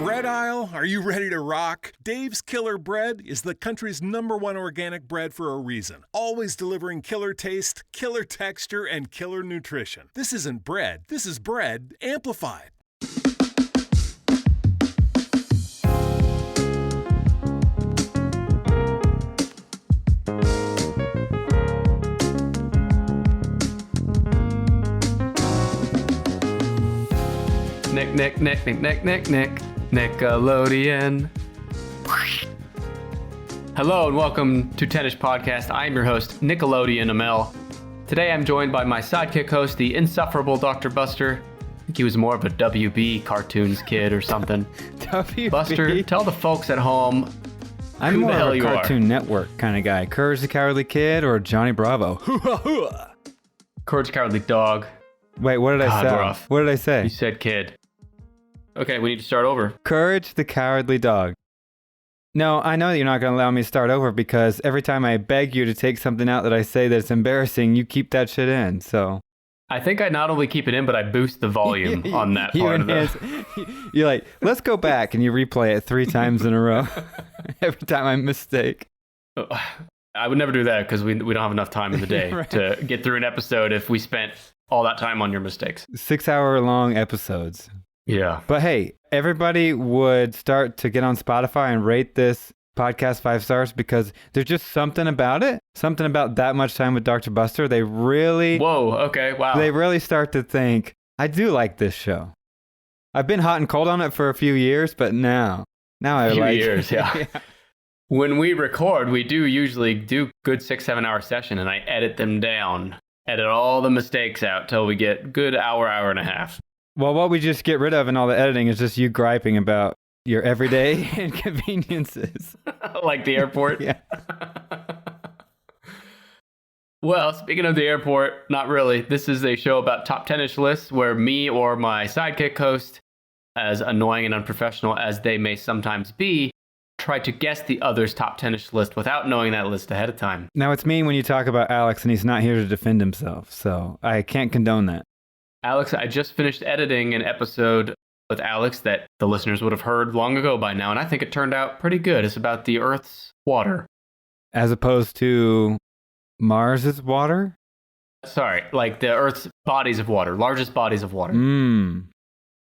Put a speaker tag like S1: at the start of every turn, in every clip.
S1: bread aisle, are you ready to rock? Dave's Killer Bread is the country's #1 organic bread for a reason. Always delivering killer taste, killer texture, and killer nutrition. This isn't bread. This is bread amplified.
S2: Nick, Nickelodeon. Hello and welcome to Tennis Podcast. I am your host, Nickelodeon Amel. Today I'm joined by my sidekick host, the insufferable Dr. Buster. I think he was more of a WB cartoons kid or something.
S3: WB?
S2: Buster, tell the folks at home
S3: I'm
S2: who
S3: more
S2: the hell
S3: of a
S2: you
S3: Cartoon
S2: are.
S3: Network kind of guy. Courage the Cowardly Kid or Johnny Bravo?
S2: Courage the Cowardly Dog.
S3: Wait, what did I
S2: God,
S3: say?
S2: rough.
S3: What did I say?
S2: You said kid. Okay, we need to start over.
S3: Courage the Cowardly Dog. No, I know that you're not going to allow me to start over because every time I beg you to take something out that I say that's embarrassing, you keep that shit in, so...
S2: I think I not only keep it in, but I boost the volume on that part of the...
S3: You're like, let's go back, and you replay it 3 times in a row every time I mistake.
S2: I would never do that because we don't have enough time in the day
S3: Right.
S2: to get through an episode if we spent all that time on your mistakes.
S3: 6-hour-long episodes.
S2: Yeah.
S3: But hey, everybody would start to get on Spotify and rate this podcast 5 stars because there's just something about it. Something about that much time with Dr. Buster. They really...
S2: Whoa, okay, wow.
S3: They really start to think, I do like this show. I've been hot and cold on it for a few years, but now I
S2: a few
S3: like
S2: years, yeah. When we record, we do usually do good 6-7 hour session, and I edit them down, edit all the mistakes out till we get good hour and a half.
S3: Well, what we just get rid of in all the editing is just you griping about your everyday inconveniences.
S2: Like the airport?
S3: Yeah.
S2: Well, speaking of the airport, not really. This is a show about top 10-ish lists where me or my sidekick host, as annoying and unprofessional as they may sometimes be, try to guess the other's top 10-ish list without knowing that list ahead of time.
S3: Now, it's mean when you talk about Alex and he's not here to defend himself, so I can't condone that.
S2: Alex, I just finished editing an episode with Alex that the listeners would have heard long ago by now, and I think it turned out pretty good. It's about the Earth's water.
S3: As opposed to Mars's water?
S2: Sorry, like the Earth's bodies of water, largest bodies of water.
S3: Mmm.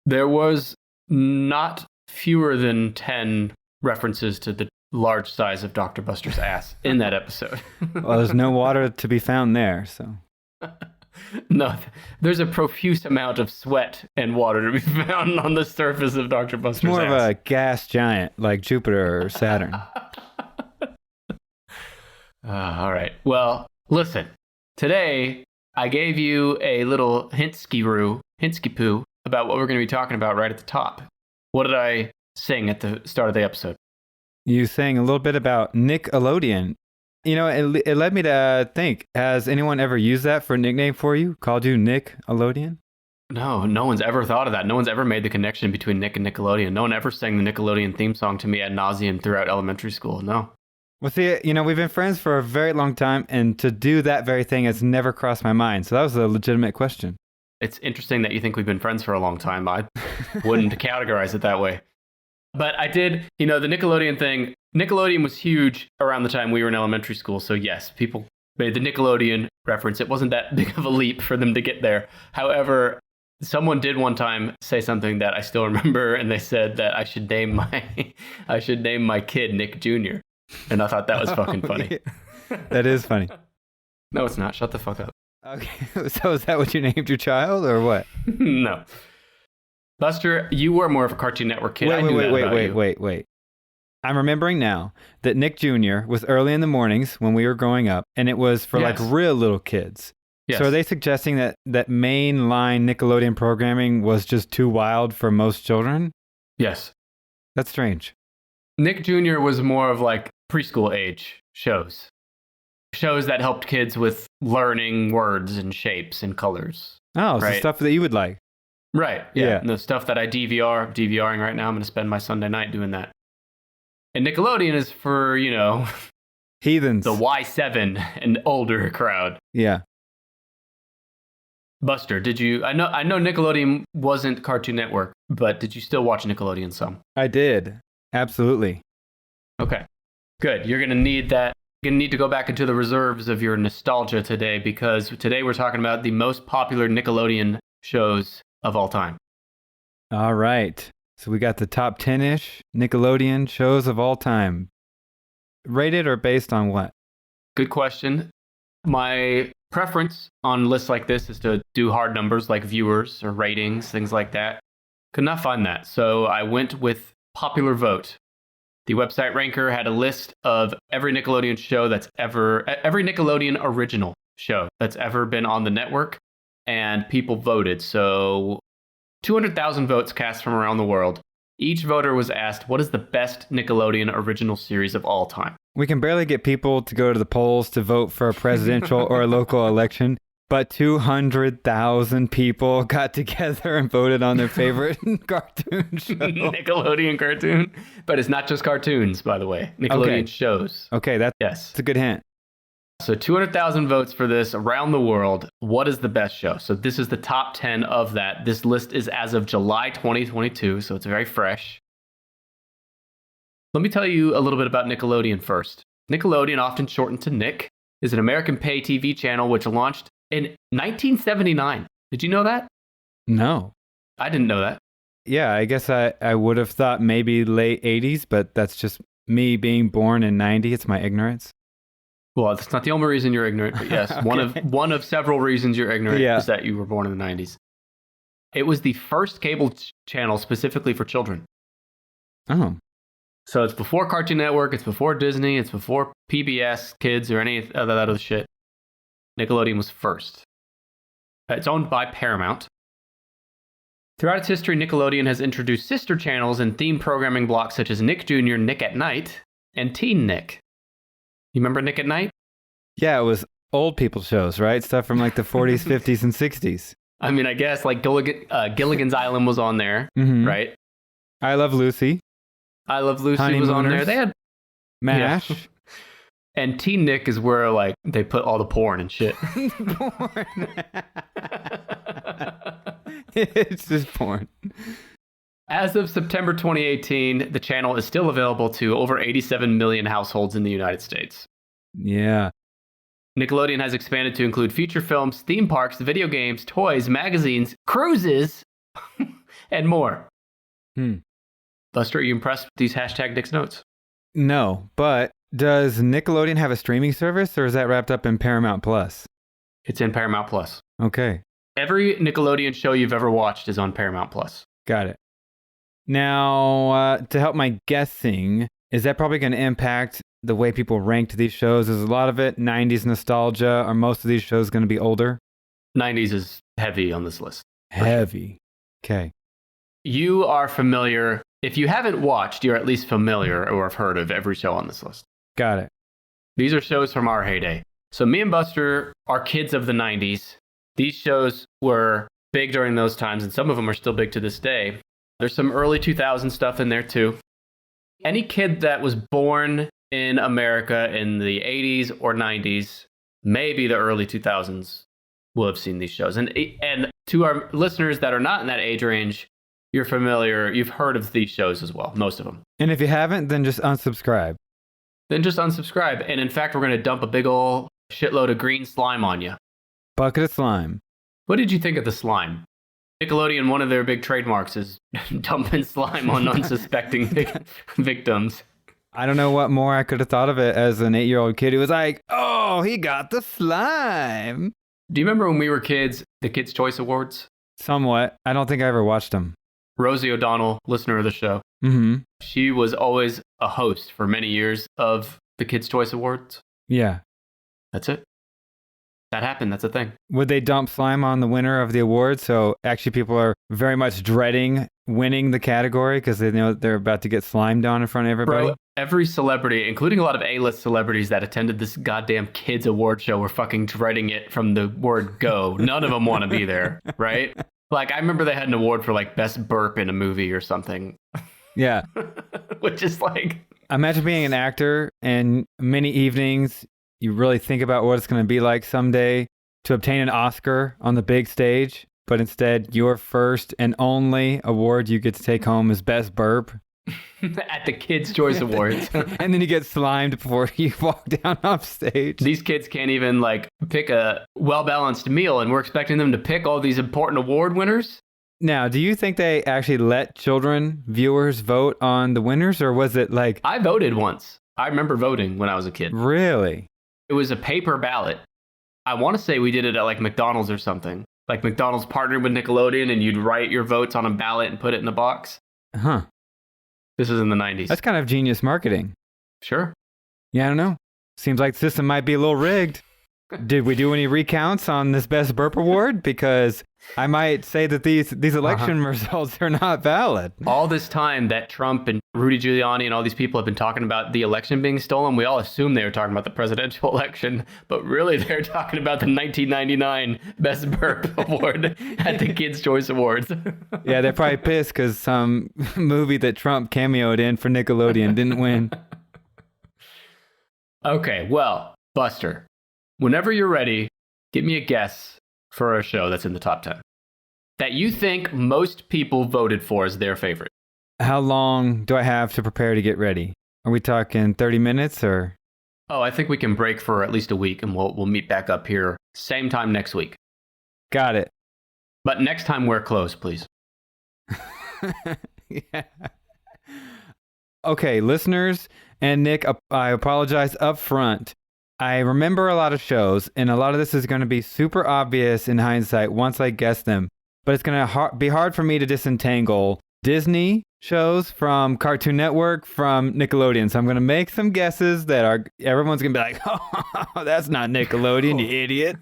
S2: There was not fewer than 10 references to the large size of Dr. Buster's ass in that episode.
S3: Well, there's no water to be found there, so...
S2: No, there's a profuse amount of sweat and water to be found on the surface of Dr. Buster's
S3: It's more
S2: ass.
S3: of a gas giant like Jupiter or Saturn.
S2: All right. Well, listen. Today, I gave you a little hintsky-poo about what we're going to be talking about right at the top. What did I sing at the start of the episode?
S3: You sang a little bit about Nickelodeon. You know, it led me to think, has anyone ever used that for a nickname for you? Called you Nickelodeon?
S2: No one's ever thought of that. No one's ever made the connection between Nick and Nickelodeon. No one ever sang the Nickelodeon theme song to me ad nauseum throughout elementary school. No.
S3: Well, see, you know, we've been friends for a very long time, and to do that very thing has never crossed my mind. So that was a legitimate question.
S2: It's interesting that you think we've been friends for a long time. I wouldn't categorize it that way. But I did, you know, the Nickelodeon thing. Nickelodeon was huge around the time we were in elementary school. So yes, people made the Nickelodeon reference. It wasn't that big of a leap for them to get there. However, someone did one time say something that I still remember, and they said that I should name my kid Nick Jr. And I thought that was fucking funny.
S3: Yeah. That is funny.
S2: No, it's not. Shut the fuck up.
S3: Okay, so is that what you named your child, or what?
S2: No. Buster, you were more of a Cartoon Network kid.
S3: Wait. I'm remembering now that Nick Jr. was early in the mornings when we were growing up, and it was for like real little kids.
S2: Yes.
S3: So are they suggesting that mainline Nickelodeon programming was just too wild for most children?
S2: Yes.
S3: That's strange.
S2: Nick Jr. was more of like preschool age shows. Shows that helped kids with learning words and shapes and colors.
S3: Oh, so
S2: right?
S3: stuff that you would like.
S2: Right. Yeah.
S3: Yeah.
S2: And the stuff that I DVRing right now. I'm going to spend my Sunday night doing that. And Nickelodeon is for, you know,
S3: Heathens.
S2: the Y7 and older crowd.
S3: Yeah.
S2: Buster, did you? I know Nickelodeon wasn't Cartoon Network, but did you still watch Nickelodeon some?
S3: I did. Absolutely.
S2: Okay, good. You're gonna need that. You're gonna need to go back into the reserves of your nostalgia today, because today we're talking about the most popular Nickelodeon shows of all time.
S3: All right. So we got the top 10-ish Nickelodeon shows of all time. Rated or based on what?
S2: Good question. My preference on lists like this is to do hard numbers like viewers or ratings, things like that. Could not find that, so I went with popular vote. The website Ranker had a list of every Nickelodeon original show that's ever been on the network, and people voted. So 200,000 votes cast from around the world. Each voter was asked, what is the best Nickelodeon original series of all time?
S3: We can barely get people to go to the polls to vote for a presidential or a local election, but 200,000 people got together and voted on their favorite cartoon show.
S2: Nickelodeon cartoon. But it's not just cartoons, by the way. Nickelodeon shows.
S3: Okay, that's
S2: Yes.
S3: a good hint.
S2: So 200,000 votes for this around the world. What is the best show? So this is the top 10 of that. This list is as of July 2022, so it's very fresh. Let me tell you a little bit about Nickelodeon first. Nickelodeon, often shortened to Nick, is an American pay TV channel which launched in 1979. Did you know that?
S3: No.
S2: I didn't know that.
S3: Yeah, I guess I would have thought maybe late 80s, but that's just me being born in 90. It's my ignorance.
S2: Well, that's not the only reason you're ignorant, but yes,
S3: Okay.
S2: one of several reasons you're ignorant
S3: Yeah.
S2: is that you were born in the 90s. It was the first cable channel specifically for children.
S3: Oh.
S2: So it's before Cartoon Network, it's before Disney, it's before PBS Kids or any of that other shit. Nickelodeon was first. It's owned by Paramount. Throughout its history, Nickelodeon has introduced sister channels and theme programming blocks such as Nick Jr., Nick at Night, and Teen Nick. You remember Nick at Night?
S3: Yeah, it was old people shows, right? Stuff from like the 40s, 50s, and 60s.
S2: I mean, I guess like Gilligan's Island was on there,
S3: Mhm.
S2: right?
S3: I Love Lucy.
S2: I Love Lucy was on there.
S3: Honeymooners.
S2: They had
S3: MASH.
S2: Yeah. And Teen Nick is where like they put all the porn and shit.
S3: Porn. It's just porn.
S2: As of September 2018, the channel is still available to over 87 million households in the United States.
S3: Yeah.
S2: Nickelodeon has expanded to include feature films, theme parks, video games, toys, magazines, cruises, and more. Buster, are you impressed with these hashtag Nick's notes?
S3: No, but does Nickelodeon have a streaming service, or is that wrapped up in Paramount Plus?
S2: It's in Paramount Plus.
S3: Okay,
S2: Every Nickelodeon show you've ever watched is on Paramount Plus.
S3: got it. Now, to help my guessing, is that probably going to impact the way people ranked these shows? Is a lot of it 90s nostalgia? Are most of these shows going to be older?
S2: 90s is heavy on this list.
S3: Heavy. Okay.
S2: You are familiar. If you haven't watched, you're at least familiar or have heard of every show on this list.
S3: Got it.
S2: These are shows from our heyday. So me and Buster are kids of the 90s. These shows were big during those times, and some of them are still big to this day. There's some early 2000 stuff in there too. Any kid that was born in America in the 80s or 90s, maybe the early 2000s, will have seen these shows. And to our listeners that are not in that age range, you're familiar, you've heard of these shows as well, most of them.
S3: And if you haven't, then just unsubscribe.
S2: Then just unsubscribe. And in fact, we're going to dump a big ol' shitload of green slime on you.
S3: Bucket of slime.
S2: What did you think of the slime? Nickelodeon, one of their big trademarks is dumping slime on unsuspecting victims.
S3: I don't know what more I could have thought of it as an 8-year-old kid who was like, oh, he got the slime.
S2: Do you remember when we were kids, the Kids' Choice Awards?
S3: Somewhat. I don't think I ever watched them.
S2: Rosie O'Donnell, listener of the show, she was always a host for many years of the Kids' Choice Awards.
S3: Yeah.
S2: That's it. That happened. That's a thing.
S3: Would they dump slime on the winner of the award? So actually people are very much dreading winning the category because they know they're about to get slimed on in front of everybody?
S2: Bro, every celebrity, including a lot of A-list celebrities that attended this goddamn kids award show, were fucking dreading it from the word go. None of them want to be there, right? Like, I remember they had an award for, like, best burp in a movie or something.
S3: Yeah.
S2: Which is like...
S3: Imagine being an actor and many evenings, you really think about what it's going to be like someday to obtain an Oscar on the big stage, but instead your first and only award you get to take home is Best Burp.
S2: At the Kids' Choice Awards.
S3: And then you get slimed before you walk down off stage.
S2: These kids can't even like pick a well-balanced meal, and we're expecting them to pick all these important award winners.
S3: Now, do you think they actually let viewers vote on the winners, or was it like...
S2: I voted once. I remember voting when I was a kid.
S3: Really?
S2: It was a paper ballot. I want to say we did it at like McDonald's or something. Like McDonald's partnered with Nickelodeon, and you'd write your votes on a ballot and put it in a box.
S3: Huh.
S2: This is in the 90s.
S3: That's kind of genius marketing.
S2: Sure.
S3: Yeah, I don't know. Seems like the system might be a little rigged. Did we do any recounts on this Best Burp Award? Because I might say that these election results are not valid.
S2: All this time that Trump and Rudy Giuliani and all these people have been talking about the election being stolen, we all assumed they were talking about the presidential election, but really they're talking about the 1999 Best Burp Award at the Kids' Choice Awards.
S3: Yeah, they're probably pissed because some movie that Trump cameoed in for Nickelodeon didn't win.
S2: Okay, well, Buster, whenever you're ready, give me a guess for a show that's in the top 10 that you think most people voted for as their favorite.
S3: How long do I have to prepare to get ready? Are we talking 30 minutes or?
S2: Oh, I think we can break for at least a week, and we'll meet back up here same time next week.
S3: Got it.
S2: But next time wear clothes, please.
S3: Yeah. Okay, listeners and Nick, I apologize up front. I remember a lot of shows, and a lot of this is going to be super obvious in hindsight once I guess them. But it's going to be hard for me to disentangle Disney shows from Cartoon Network from Nickelodeon. So I'm going to make some guesses that everyone's going to be like, oh, that's not Nickelodeon, you idiot.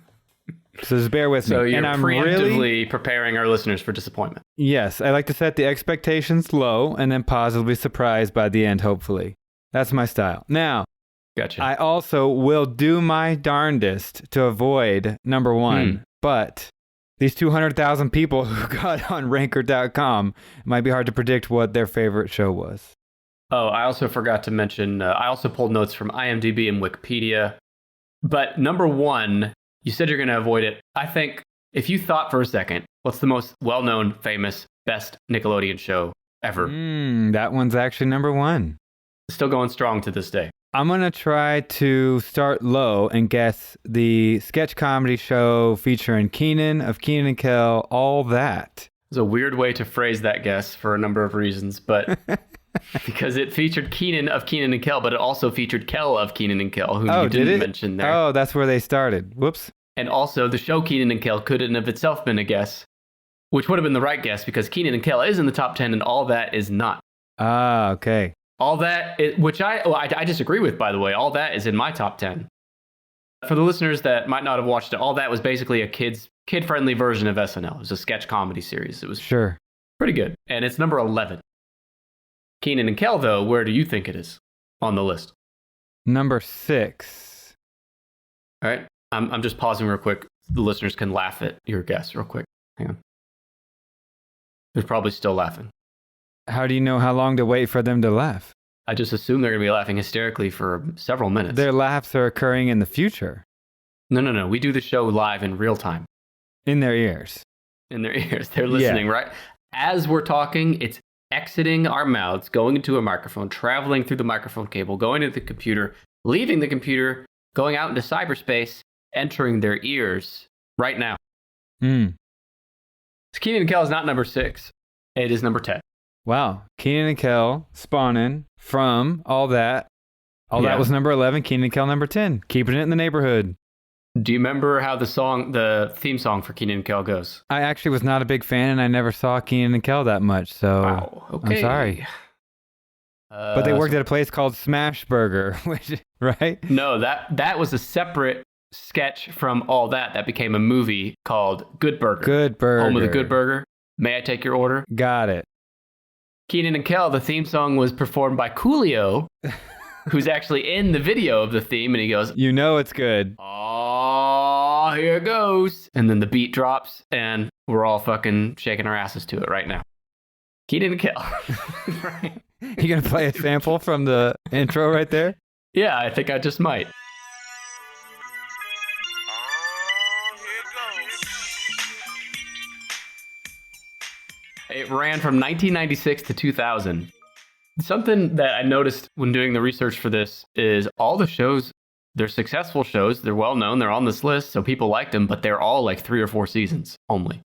S3: So just bear with me.
S2: So you're
S3: and I'm
S2: preemptively preparing our listeners for disappointment.
S3: Yes, I like to set the expectations low and then positively surprised by the end, hopefully. That's my style. Now,
S2: gotcha.
S3: I also will do my darndest to avoid number one, but these 200,000 people who got on Ranker.com, it might be hard to predict what their favorite show was.
S2: Oh, I also forgot to mention, I also pulled notes from IMDb and Wikipedia. But number one, you said you're going to avoid it. I think if you thought for a second, what's the most well-known, famous, best Nickelodeon show ever?
S3: That one's actually number one.
S2: Still going strong to this day.
S3: I'm going to try to start low and guess the sketch comedy show featuring Keenan of Keenan and Kel, All That.
S2: It's a weird way to phrase that guess for a number of reasons, but because it featured Keenan of Keenan and Kel, but it also featured Kel of Keenan and Kel, who you didn't mention there.
S3: Oh, that's where they started. Whoops.
S2: And also, the show Keenan and Kel could in of itself been a guess, which would have been the right guess because Keenan and Kel is in the top 10 and All That is not.
S3: Ah, okay.
S2: All That, which I disagree with, by the way. All That is in my top 10. For the listeners that might not have watched it, All That was basically a kid-friendly version of SNL. It was a sketch comedy series. It was pretty good. And it's number 11. Keenan and Kel, though, where do you think it is on the list?
S3: Number 6.
S2: All right. I'm just pausing real quick. The listeners can laugh at your guess real quick. Hang on. They're probably still laughing.
S3: How do you know how long to wait for them to laugh?
S2: I just assume they're going to be laughing hysterically for several minutes.
S3: Their laughs are occurring in the future.
S2: No. We do the show live in real time.
S3: In their ears.
S2: In their ears. They're listening, right? As we're talking, it's exiting our mouths, going into a microphone, traveling through the microphone cable, going to the computer, leaving the computer, going out into cyberspace, entering their ears right now. Keenan and Kel is not number 6. It is number 10.
S3: Wow. Keenan and Kel spawning from All That. All That was number 11. Keenan and Kel number 10. Keeping it in the neighborhood.
S2: Do you remember how the theme song for Keenan and Kel goes?
S3: I actually was not a big fan, and I never saw Keenan and Kel that much, so
S2: wow. Okay.
S3: I'm sorry. But they worked at a place called Smash Burger, right?
S2: No, that was a separate sketch from All That became a movie called Good Burger.
S3: Good Burger.
S2: Home of the Good Burger. May I take your order?
S3: Got it.
S2: Keenan and Kel, the theme song was performed by Coolio, who's actually in the video of the theme, and he goes,
S3: "You know it's good.
S2: Oh, here it goes." And then the beat drops, and we're all fucking shaking our asses to it right now. Keenan and Kel. Right.
S3: You gonna play a sample from the intro right there?
S2: Yeah, I think I just might. ran from 1996 to 2000. Something that I noticed when doing the research for this is all the shows, they're successful shows. They're well known. They're on this list, so people liked them, but they're all like 3 or 4 seasons only.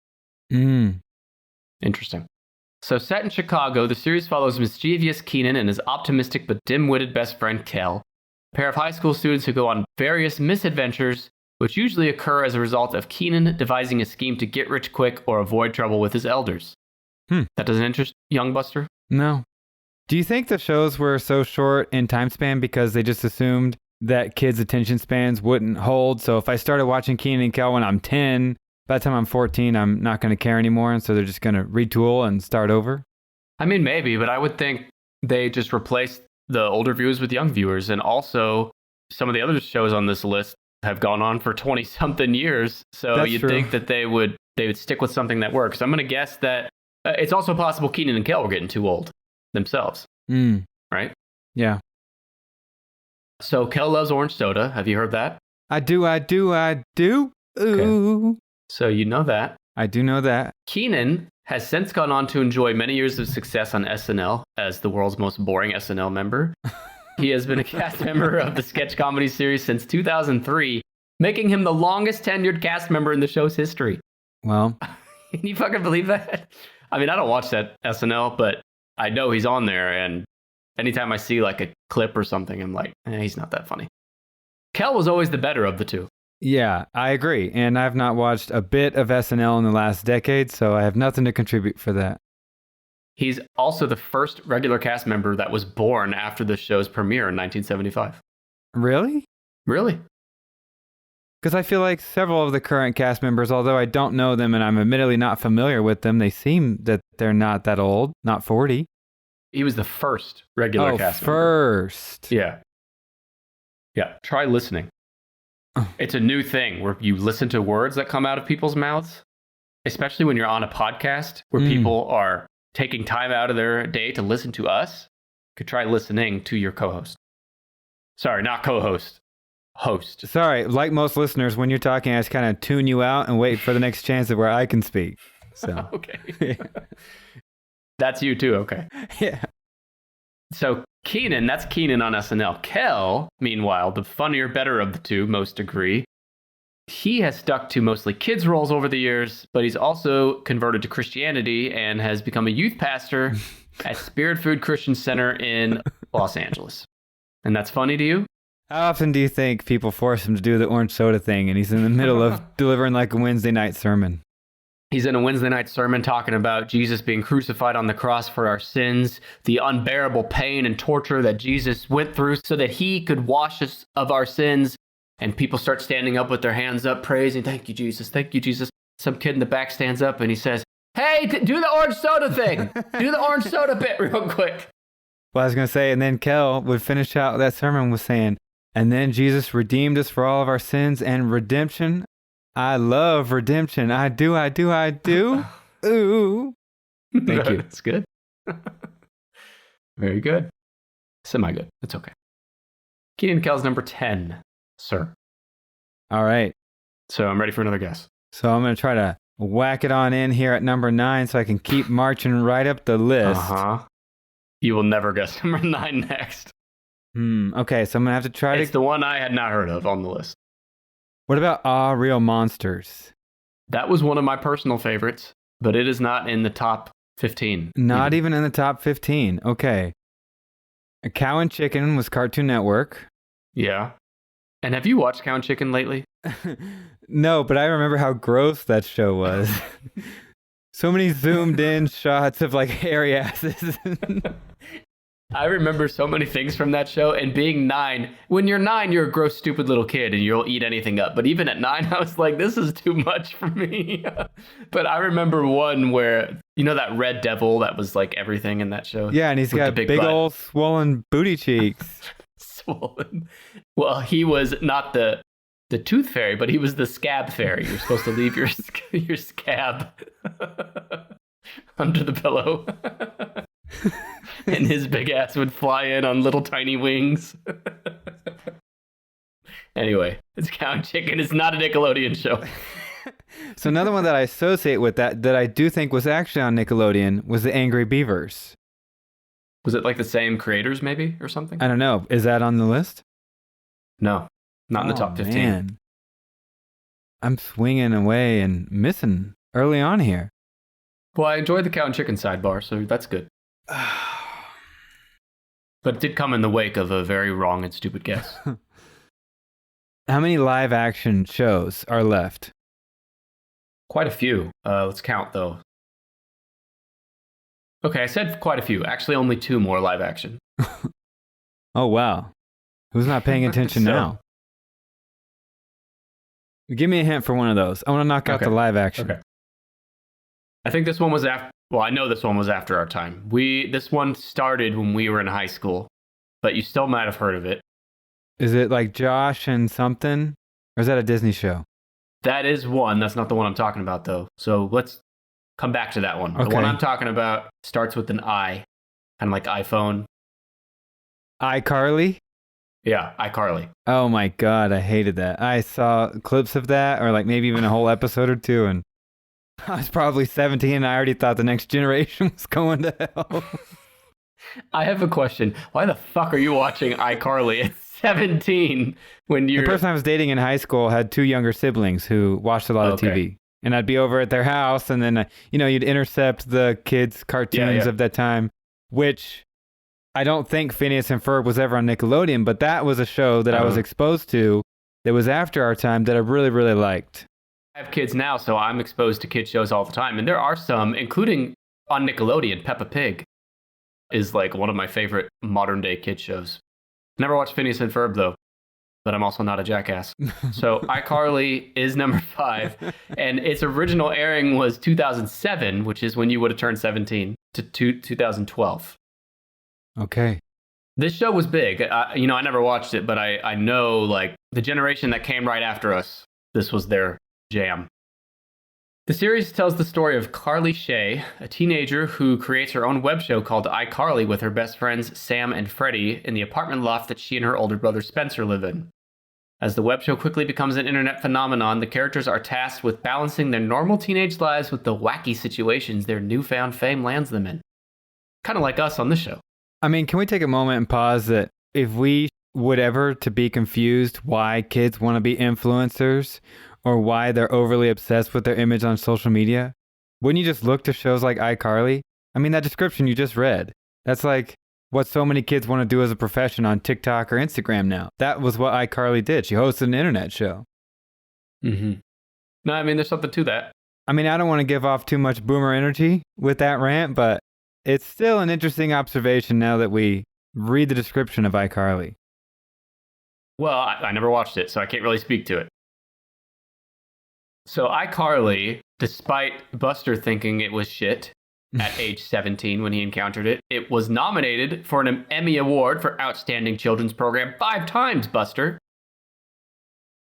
S2: Interesting. So set in Chicago, the series follows mischievous Keenan and his optimistic but dim-witted best friend Kel, a pair of high school students who go on various misadventures, which usually occur as a result of Keenan devising a scheme to get rich quick or avoid trouble with his elders. That doesn't interest Young Buster?
S3: No. Do you think the shows were so short in time span because they just assumed that kids' attention spans wouldn't hold? So if I started watching Keenan and Kel when I'm 10, by the time I'm 14, I'm not going to care anymore, and so they're just going to retool and start over?
S2: I mean, maybe, but I would think they just replaced the older viewers with young viewers. And also, some of the other shows on this list have gone on for 20-something years. So
S3: That's
S2: you'd
S3: true.
S2: think that they would stick with something that works. I'm going to guess that it's also possible Keenan and Kel were getting too old themselves, right?
S3: Yeah.
S2: So Kel loves orange soda. Have you heard that?
S3: I do. Ooh.
S2: Okay. So you know that.
S3: I do know that.
S2: Keenan has since gone on to enjoy many years of success on SNL as the world's most boring SNL member. He has been a cast member of the sketch comedy series since 2003, making him the longest tenured cast member in the show's history.
S3: Well,
S2: Can you fucking believe that? I mean, I don't watch that SNL, but I know he's on there, and anytime I see like a clip or something, I'm like, he's not that funny. Kel was always the better of the two.
S3: yeah, I agree. And I've not watched a bit of SNL in the last decade, so I have nothing to contribute for that.
S2: He's also the first regular cast member that was born after the show's premiere in 1975.
S3: Really?
S2: Really?
S3: Because I feel like several of the current cast members, although I don't know them and I'm admittedly not familiar with them, they seem that they're not that old, not 40.
S2: He was the first regular cast member.
S3: First.
S2: Yeah. Yeah. Try listening. It's a new thing where you listen to words that come out of people's mouths, especially when you're on a podcast where people are taking time out of their day to listen to us. You could try listening to your co-host. Sorry, not co-host. Host.
S3: Sorry, like most listeners, when you're talking, I just kind of tune you out and wait for the next chance of where I can speak. So
S2: Okay. That's you too. Okay.
S3: yeah.
S2: So Keenan, that's Keenan on SNL. Kel, meanwhile, the funnier, better of the two, most agree. He has stuck to mostly kids' roles over the years, but he's also converted to Christianity and has become a youth pastor at Spirit Food Christian Center in Los Angeles. And that's funny to you?
S3: How often do you think people force him to do the orange soda thing and he's in the middle of delivering like a Wednesday night sermon?
S2: He's in a Wednesday night sermon talking about Jesus being crucified on the cross for our sins, the unbearable pain and torture that Jesus went through so that he could wash us of our sins. And people start standing up with their hands up, praising, thank you, Jesus, thank you, Jesus. Some kid in the back stands up and he says, hey, do the orange soda thing. Do the orange soda bit real quick.
S3: Well, I was going to say, and then Kel would finish out that sermon with saying, and then Jesus redeemed us for all of our sins and redemption. I love redemption. I do. Ooh. Thank you.
S2: That's good. Very good. Semi-good. It's okay. Keenan and Kel's number 10, sir.
S3: All right.
S2: So I'm ready for another guess.
S3: So I'm going to try to whack it on in here at number 9 so I can keep marching right up the list.
S2: You will never guess number 9 next.
S3: Okay, so I'm going to have to try
S2: It's the one I had not heard of on the list.
S3: What about Ah, Real Monsters?
S2: That was one of my personal favorites, but it is not in the top 15.
S3: Not even in the top 15. Okay. A Cow and Chicken was Cartoon Network.
S2: Yeah. And have you watched Cow and Chicken lately?
S3: No, but I remember how gross that show was. So many zoomed in shots of like hairy asses.
S2: I remember so many things from that show, and being 9, when you're 9, you're a gross, stupid little kid and you'll eat anything up. But even at 9, I was like, this is too much for me. But I remember one where, you know, that red devil that was like everything in that show?
S3: Yeah, and he's got big old swollen booty cheeks.
S2: Swollen. Well, he was not the tooth fairy, but he was the scab fairy. You're supposed to leave your scab under the pillow. And his big ass would fly in on little tiny wings. Anyway, it's Cow and Chicken. It's not a Nickelodeon show.
S3: So another one that I associate with that I do think was actually on Nickelodeon was the Angry Beavers.
S2: Was it like the same creators maybe or something?
S3: I don't know. Is that on the list?
S2: No, not in the top 15.
S3: Man. I'm swinging away and missing early on here.
S2: Well, I enjoyed the cow and chicken sidebar, so that's good. But it did come in the wake of a very wrong and stupid guess.
S3: How many live action shows are left?
S2: Quite a few. Let's count, though. Okay, I said quite a few. Actually, only 2 more live action.
S3: Oh, wow. Who's not paying attention now? Give me a hint for one of those. I want to knock out the live action.
S2: Okay. I think this one was after... Well, I know this one was after our time. This one started when we were in high school, but you still might have heard of it.
S3: Is it like Josh and something? Or is that a Disney show?
S2: That is one. That's not the one I'm talking about, though. So let's come back to that one.
S3: Okay.
S2: The one I'm talking about starts with an I, kind of like iPhone.
S3: iCarly?
S2: Yeah, iCarly.
S3: Oh my God, I hated that. I saw clips of that, or like maybe even a whole episode or two, and I was probably 17 and I already thought the next generation was going to hell.
S2: I have a question. Why the fuck are you watching iCarly at 17 when you're...
S3: The person I was dating in high school had 2 younger siblings who watched a lot of TV. And I'd be over at their house, and then, you'd intercept the kids' cartoons of that time, which I don't think Phineas and Ferb was ever on Nickelodeon, but that was a show that I was exposed to that was after our time that I really, really liked.
S2: I have kids now, so I'm exposed to kid shows all the time. And there are some, including on Nickelodeon, Peppa Pig is like one of my favorite modern day kid shows. Never watched Phineas and Ferb, though, but I'm also not a jackass. So iCarly is number 5, and its original airing was 2007, which is when you would have turned 17, to 2012.
S3: Okay.
S2: This show was big. I never watched it, but I know, like, the generation that came right after us, this was their jam. The series tells the story of Carly Shay, a teenager who creates her own web show called iCarly with her best friends Sam and Freddie in the apartment loft that she and her older brother Spencer live in. As the web show quickly becomes an internet phenomenon, the characters are tasked with balancing their normal teenage lives with the wacky situations their newfound fame lands them in. Kind of like us on this show.
S3: I mean, can we take a moment and pause that if we would ever to be confused why kids want to be influencers or why they're overly obsessed with their image on social media, wouldn't you just look to shows like iCarly? I mean, that description you just read, that's like what so many kids want to do as a profession on TikTok or Instagram now. That was what iCarly did. She hosted an internet show.
S2: Mm-hmm. No, I mean, there's something to that.
S3: I mean, I don't want to give off too much boomer energy with that rant, but it's still an interesting observation now that we read the description of iCarly.
S2: Well, I never watched it, so I can't really speak to it. So iCarly, despite Buster thinking it was shit at age 17 when he encountered it, it was nominated for an Emmy Award for Outstanding Children's Program 5 times, Buster.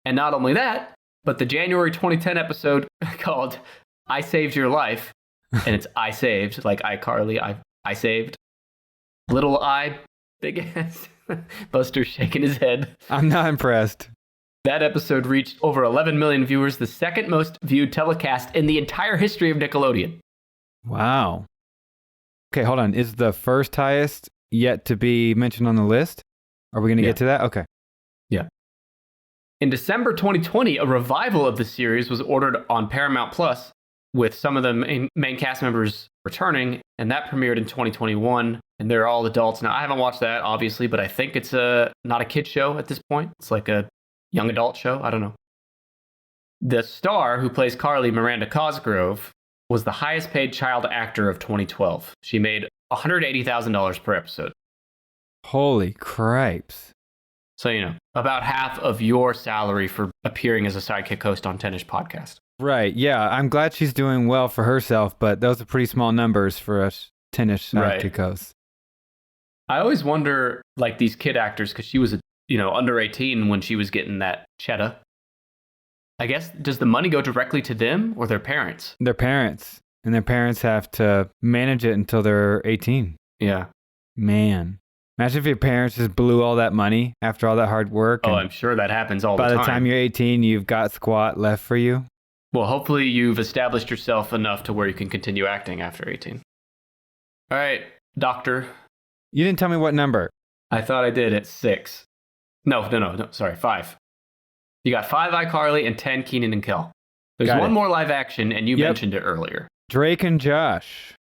S2: And not only that, but the January 2010 episode called I Saved Your Life, and it's I Saved, like iCarly, I saved. Little I, big ass. Buster's shaking his head.
S3: I'm not impressed.
S2: That episode reached over 11 million viewers, the second most viewed telecast in the entire history of Nickelodeon.
S3: Wow. Okay, hold on. Is the first highest yet to be mentioned on the list? Are we going to get to that? Okay.
S2: Yeah. In December 2020, a revival of the series was ordered on Paramount Plus, with some of the main cast members returning, and that premiered in 2021, and they're all adults. Now, I haven't watched that, obviously, but I think it's not a kid show at this point. It's like a young adult show. I don't know. The star who plays Carly, Miranda Cosgrove, was the highest paid child actor of 2012. She made $180,000 per episode.
S3: Holy cripes.
S2: So, about half of your salary for appearing as a sidekick host on Tennis Podcast.
S3: Right. Yeah. I'm glad she's doing well for herself, but those are pretty small numbers for us Tennis sidekick hosts.
S2: I always wonder, like, these kid actors, because she was under 18 when she was getting that cheddar. I guess, does the money go directly to them or their parents?
S3: Their parents. And their parents have to manage it until they're 18.
S2: Yeah.
S3: Man. Imagine if your parents just blew all that money after all that hard work.
S2: Oh, I'm sure that happens all the time.
S3: By the time you're 18, you've got squat left for you.
S2: Well, hopefully you've established yourself enough to where you can continue acting after 18. All right, doctor.
S3: You didn't tell me what number.
S2: I thought I did at 6. No, sorry, 5. You got 5 iCarly and 10 Kenan and Kel. There's one more live action, and you mentioned it earlier.
S3: Drake and Josh.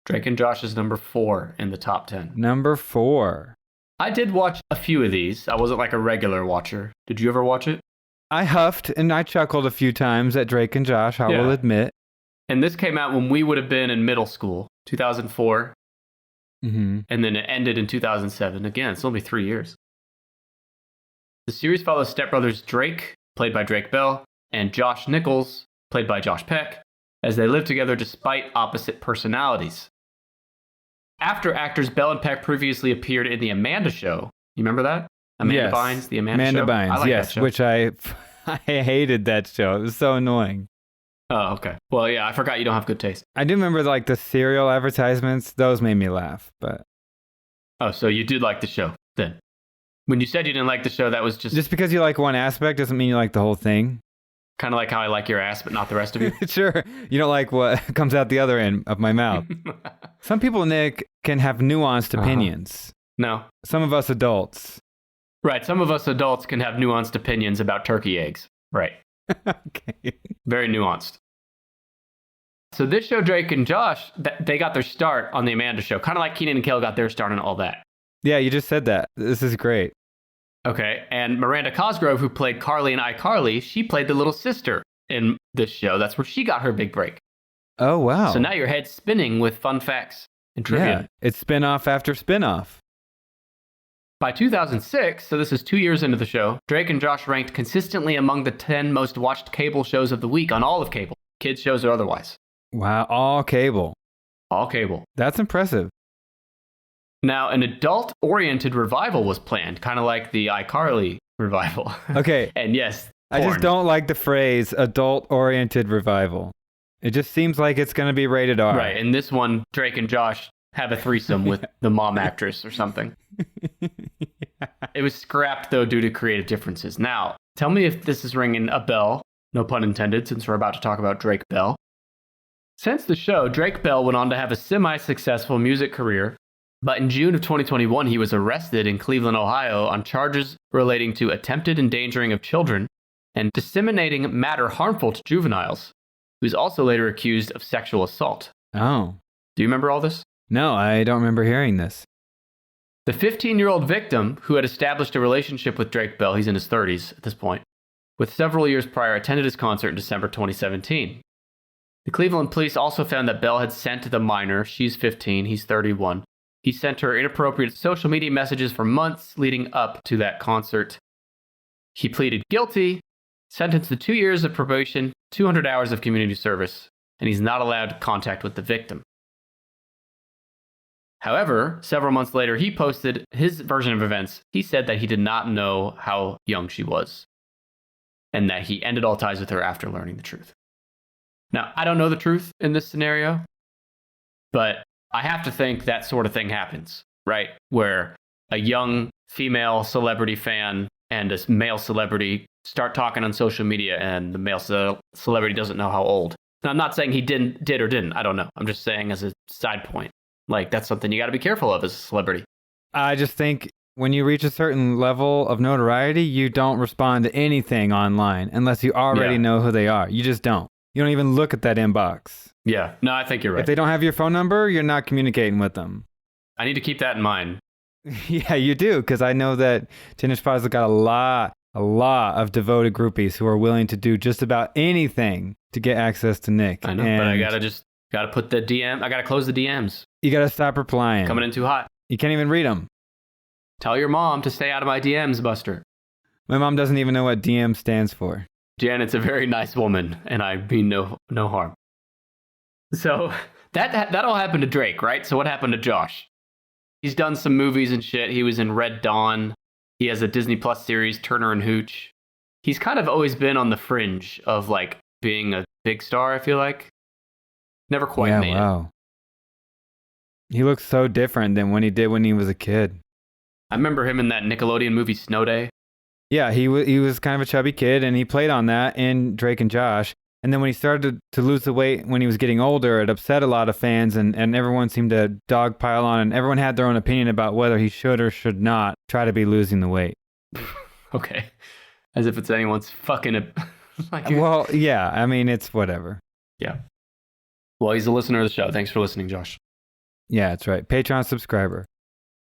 S2: Drake and Josh is number 4 in the top 10.
S3: Number 4.
S2: I did watch a few of these. I wasn't like a regular watcher. Did you ever watch it?
S3: I huffed and I chuckled a few times at Drake and Josh, I will admit.
S2: And this came out when we would have been in middle school, 2004.
S3: Mm-hmm.
S2: And then it ended in 2007. Again, it's only 3 years. The series follows stepbrothers Drake, played by Drake Bell, and Josh Nichols, played by Josh Peck, as they live together despite opposite personalities. After actors Bell and Peck previously appeared in The Amanda Show. You remember that? Amanda Bynes, The Amanda Show?
S3: Amanda Bynes,
S2: I like
S3: yes,
S2: that show.
S3: which I hated that show. It was so annoying.
S2: Oh, okay. Well, yeah, I forgot you don't have good taste.
S3: I do remember like the cereal advertisements. Those made me laugh, but...
S2: Oh, so you did like the show then? When you said you didn't like the show, that was just
S3: because you like one aspect doesn't mean you like the whole thing.
S2: kind of like how I like your ass, but not the rest of you.
S3: Sure. You don't like what comes out the other end of my mouth. Some people, Nick, can have nuanced opinions.
S2: No.
S3: Some of us adults.
S2: Right. Some of us adults can have nuanced opinions about turkey eggs. Right.
S3: Okay.
S2: Very nuanced. So this show, Drake and Josh, they got their start on The Amanda Show, kind of like Kenan and Kel got their start on all that.
S3: Yeah, you just said that. This is great.
S2: Okay, and Miranda Cosgrove, who played Carly in iCarly, she played the little sister in this show. That's where she got her big break.
S3: Oh, wow.
S2: So now your head's spinning with fun facts and trivia.
S3: Yeah, it's spin-off after spin-off.
S2: By 2006, so this is 2 years into the show, Drake and Josh ranked consistently among the 10 most watched cable shows of the week on all of cable, kids shows or otherwise.
S3: Wow, all cable.
S2: All cable.
S3: That's impressive.
S2: Now, an adult-oriented revival was planned, kind of like the iCarly revival.
S3: Okay.
S2: And yes,
S3: I just don't like the phrase adult-oriented revival. It just seems like it's going to be rated R.
S2: Right, and this one, Drake and Josh have a threesome with the mom actress or something.
S3: Yeah.
S2: It was scrapped, though, due to creative differences. Now, tell me if this is ringing a bell, no pun intended, since we're about to talk about Drake Bell. Since the show, Drake Bell went on to have a semi-successful music career, but in June of 2021, he was arrested in Cleveland, Ohio on charges relating to attempted endangering of children and disseminating matter harmful to juveniles. He was also later accused of sexual assault.
S3: Oh.
S2: Do you remember all this?
S3: No, I don't remember hearing this.
S2: The 15-year-old victim, who had established a relationship with Drake Bell, he's in his 30s at this point, with several years prior, attended his concert in December 2017. The Cleveland police also found that Bell had sent the minor, she's 15, he's 31. He sent her inappropriate social media messages for months leading up to that concert. He pleaded guilty, sentenced to 2 years of probation, 200 hours of community service, and he's not allowed contact with the victim. However, several months later, he posted his version of events. He said that he did not know how young she was, and that he ended all ties with her after learning the truth. Now, I don't know the truth in this scenario, but I have to think that sort of thing happens, right? Where a young female celebrity fan and a male celebrity start talking on social media, and the male celebrity doesn't know how old. And I'm not saying he did or didn't. I don't know. I'm just saying as a side point. Like, that's something you got to be careful of as a celebrity.
S3: I just think when you reach a certain level of notoriety, you don't respond to anything online unless you already know who they are. You just don't. You don't even look at that inbox.
S2: Yeah. No, I think you're right.
S3: If they don't have your phone number, you're not communicating with them.
S2: I need to keep that in mind.
S3: Yeah, you do, because I know that Teenage Pod's got a lot of devoted groupies who are willing to do just about anything to get access to Nick.
S2: I know, but I gotta put the DM. I gotta close the DMs.
S3: You gotta stop replying.
S2: Coming in too hot.
S3: You can't even read them.
S2: Tell your mom to stay out of my DMs, Buster.
S3: My mom doesn't even know what DM stands for.
S2: Janet's a very nice woman, and I mean no harm. So that all happened to Drake, right? So what happened to Josh? He's done some movies and shit. He was in Red Dawn. He has a Disney Plus series, Turner and Hooch. He's kind of always been on the fringe of like being a big star, I feel like. Never quite made it.
S3: He looks so different than when he did when he was a kid.
S2: I remember him in that Nickelodeon movie Snow Day.
S3: Yeah, he was kind of a chubby kid, and he played on that in Drake and Josh. And then when he started to lose the weight when he was getting older, it upset a lot of fans, and everyone seemed to dogpile on, and everyone had their own opinion about whether he should or should not try to be losing the weight.
S2: Okay. As if it's anyone's fucking...
S3: Well, yeah. I mean, it's whatever.
S2: Yeah. Well, he's a listener of the show. Thanks for listening, Josh.
S3: Yeah, that's right. Patreon subscriber.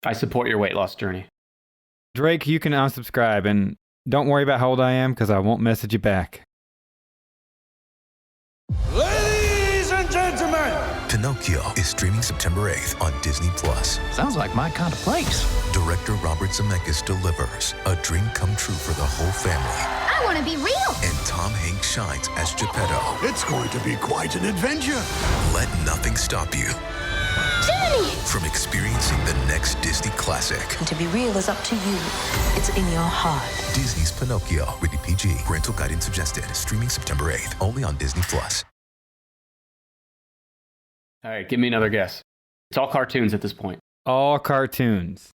S2: I support your weight loss journey.
S3: Drake, you can unsubscribe, and don't worry about how old I am, because I won't message you back.
S4: Ladies and gentlemen,
S5: Pinocchio is streaming September 8th on Disney+.
S4: sounds like my kind of place.
S5: Director Robert Zemeckis delivers a dream come true for the whole family.
S6: I want to be real.
S5: And Tom Hanks shines as Geppetto.
S4: It's going to be quite an adventure.
S5: Let nothing stop you
S6: Jiminy!
S5: from experiencing the next Disney classic.
S7: And to be real is up to you. It's in your heart.
S5: Disney's Pinocchio. Rated PG. Parental guidance suggested. Streaming September 8th. Only on Disney+.
S2: All right, give me another guess. It's all cartoons at this point.
S3: All cartoons.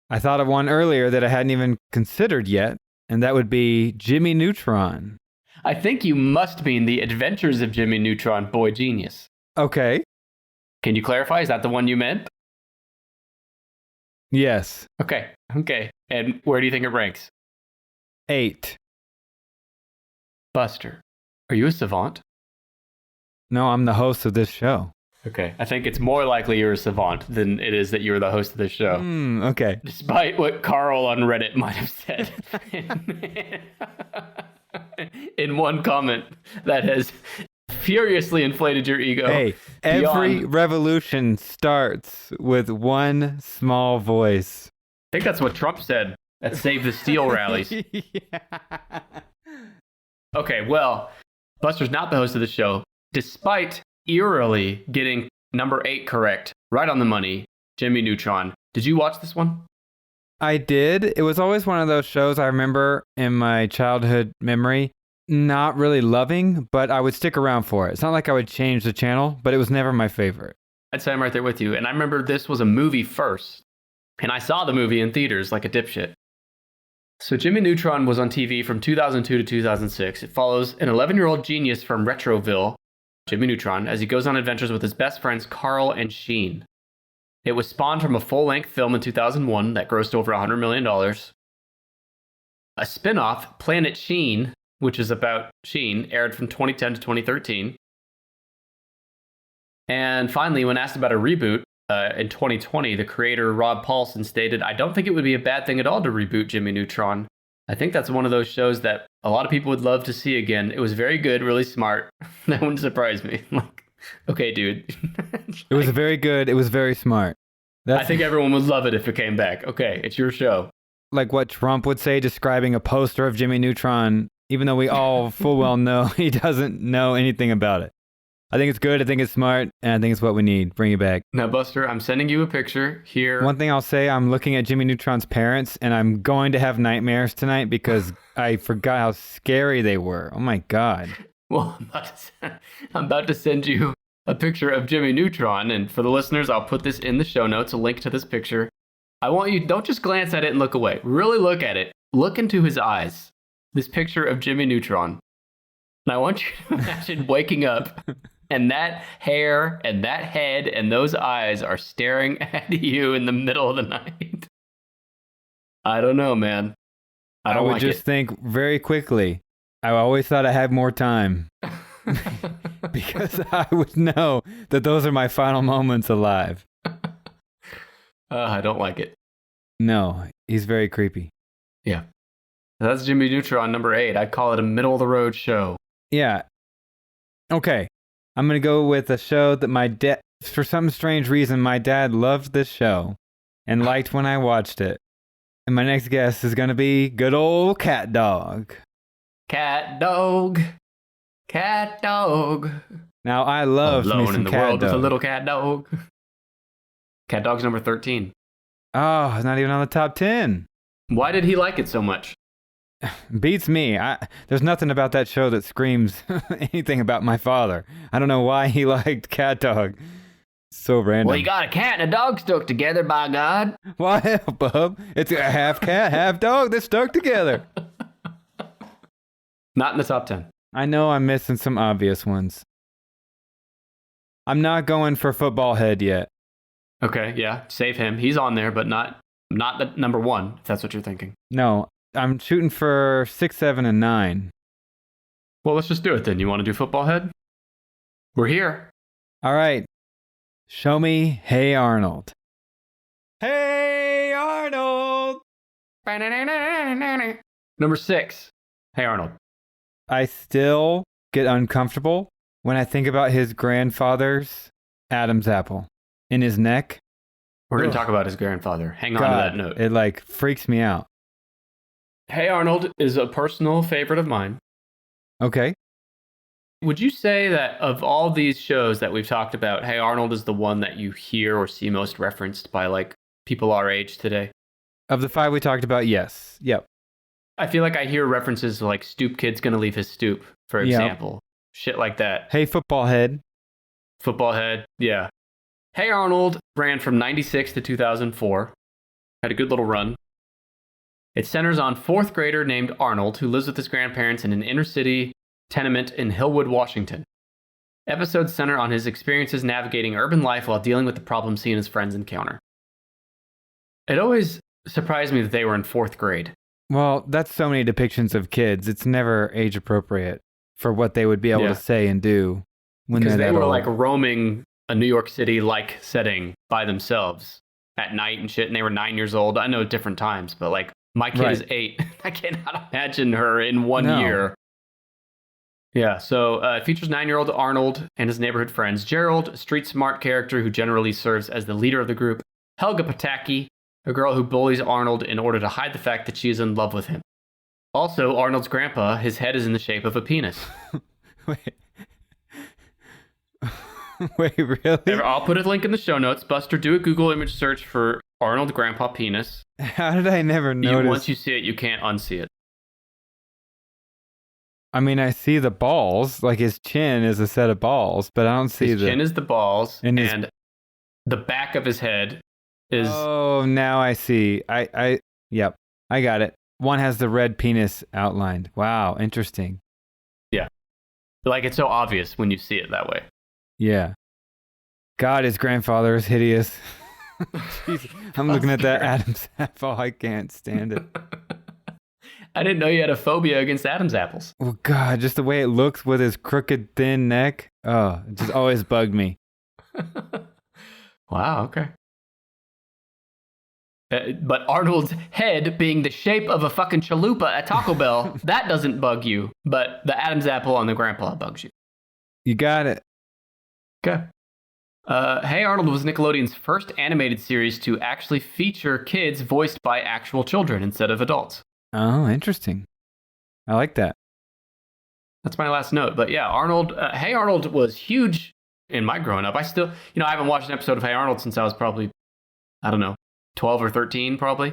S3: I thought of one earlier that I hadn't even considered yet, and that would be Jimmy Neutron.
S2: I think you must mean The Adventures of Jimmy Neutron, Boy Genius.
S3: Okay.
S2: Can you clarify? Is that the one you meant?
S3: Yes.
S2: Okay. And where do you think it ranks?
S3: 8.
S2: Buster, are you a savant?
S3: No, I'm the host of this show.
S2: Okay. I think it's more likely you're a savant than it is that you're the host of this show.
S3: Okay.
S2: Despite what Carl on Reddit might have said in one comment that has furiously inflated your ego.
S3: Hey, every revolution starts with one small voice.
S2: I think that's what Trump said at Save the Steel rallies.
S3: Yeah.
S2: Okay, well, Buster's not the host of the show, despite eerily getting number 8 correct, right on the money, Jimmy Neutron. Did you watch this one?
S3: I did. It was always one of those shows I remember in my childhood memory not really loving, but I would stick around for it. It's not like I would change the channel, but it was never my favorite.
S2: I'd say I'm right there with you. And I remember this was a movie first, and I saw the movie in theaters like a dipshit. So Jimmy Neutron was on TV from 2002 to 2006. It follows an 11-year-old genius from Retroville, Jimmy Neutron, as he goes on adventures with his best friends Carl and Sheen. It was spawned from a full-length film in 2001 that grossed over $100 million. A spin-off, Planet Sheen, which is about Sheen, aired from 2010 to 2013. And finally, when asked about a reboot in 2020, the creator Rob Paulson stated, "I don't think it would be a bad thing at all to reboot Jimmy Neutron. I think that's one of those shows that a lot of people would love to see again. It was very good, really smart. That wouldn't surprise me." Like, okay, dude.
S3: It was very good. It was very smart.
S2: I think everyone would love it if it came back. Okay, it's your show.
S3: Like what Trump would say describing a poster of Jimmy Neutron, even though we all full well know he doesn't know anything about it. I think it's good. I think it's smart. And I think it's what we need. Bring it back.
S2: Now, Buster, I'm sending you a picture here.
S3: One thing I'll say, I'm looking at Jimmy Neutron's parents, and I'm going to have nightmares tonight because I forgot how scary they were. Oh, my God.
S2: Well, I'm about to send you a picture of Jimmy Neutron. And for the listeners, I'll put this in the show notes, a link to this picture. I want you, don't just glance at it and look away. Really look at it. Look into his eyes. This picture of Jimmy Neutron. And I want you to imagine waking up and that hair and that head and those eyes are staring at you in the middle of the night. I don't know, man. I
S3: would just think very quickly. I always thought I had more time because I would know that those are my final moments alive.
S2: I don't like it.
S3: No, he's very creepy.
S2: Yeah. That's Jimmy Neutron number 8. I'd call it a middle of the road show.
S3: Yeah. Okay. I'm going to go with a show that my dad, for some strange reason, my dad loved this show and liked when I watched it. And my next guess is going to be good old Cat Dog.
S2: Cat Dog. Cat Dog.
S3: Now, I love me
S2: Alone
S3: some
S2: in the
S3: Cat
S2: world
S3: Dog.
S2: with a little cat dog. Cat Dog's number 13.
S3: Oh, it's not even on the top 10.
S2: Why did he like it so much?
S3: Beats me. There's nothing about that show that screams anything about my father. I don't know why he liked Cat Dog. So random.
S2: Well, you got a cat and a dog stuck together, by God.
S3: Why, bub? It's a half cat, half dog that's stuck together.
S2: Not in the top 10.
S3: I know I'm missing some obvious ones. I'm not going for football head yet.
S2: Okay, yeah, save him. He's on there, but not the number one, if that's what you're thinking.
S3: No, I'm shooting for 6, 7, and 9.
S2: Well, let's just do it then. You want to do football head? We're here.
S3: All right. Show me Hey Arnold. Hey Arnold!
S2: Number 6. Hey Arnold.
S3: I still get uncomfortable when I think about his grandfather's Adam's apple in his neck.
S2: We're going to talk about his grandfather. Hang on
S3: God,
S2: to that note.
S3: It like freaks me out.
S2: Hey Arnold is a personal favorite of mine.
S3: Okay.
S2: Would you say that of all these shows that we've talked about, Hey Arnold is the one that you hear or see most referenced by like people our age today?
S3: Of the 5 we talked about, yes. Yep.
S2: I feel like I hear references like Stoop Kid's gonna leave his stoop, for example. Shit like that.
S3: Hey Football Head.
S2: Football head, yeah. Hey Arnold ran from 96 to 2004. Had a good little run. It centers on 4th grader named Arnold who lives with his grandparents in an inner city tenement in Hillwood, Washington. Episodes center on his experiences navigating urban life while dealing with the problems he and his friends encounter. It always surprised me that they were in 4th grade.
S3: Well, that's so many depictions of kids. It's never age appropriate for what they would be able to say and do when
S2: because
S3: they're
S2: they
S3: that
S2: were
S3: old.
S2: like roaming a New York City-like setting by themselves at night and shit, and they were 9 years old. I know different times, but like my kid is 8. I cannot imagine her in 1 year. Yeah, so it features 9-year-old Arnold and his neighborhood friends. Gerald, a street-smart character who generally serves as the leader of the group. Helga Pataki, a girl who bullies Arnold in order to hide the fact that she is in love with him. Also, Arnold's grandpa, his head is in the shape of a penis.
S3: Wait. Wait, really?
S2: I'll put a link in the show notes. Buster, do a Google image search for Arnold grandpa penis.
S3: How did I never notice?
S2: Once you see it, you can't unsee it.
S3: I mean, I see the balls, like his chin is a set of balls, but I don't see
S2: his chin is the balls,
S3: and
S2: the back of his head is...
S3: Oh, now I see. Yep, I got it. One has the red penis outlined. Wow, interesting.
S2: Yeah. Like, it's so obvious when you see it that way.
S3: Yeah. God, his grandfather is hideous. Jeez, I'm looking at that Adam's apple. I can't stand it.
S2: I didn't know you had a phobia against Adam's apples.
S3: Oh, God, just the way it looks with his crooked, thin neck. Oh, it just always bugged me.
S2: Wow, okay. But Arnold's head being the shape of a fucking chalupa at Taco Bell, that doesn't bug you. But the Adam's apple on the grandpa bugs you.
S3: You got it.
S2: Okay. Hey Arnold was Nickelodeon's first animated series to actually feature kids voiced by actual children instead of adults.
S3: Oh, interesting. I like that.
S2: That's my last note. But yeah, Arnold, Hey Arnold was huge in my growing up. I still, I haven't watched an episode of Hey Arnold since I was probably, 12 or 13 probably.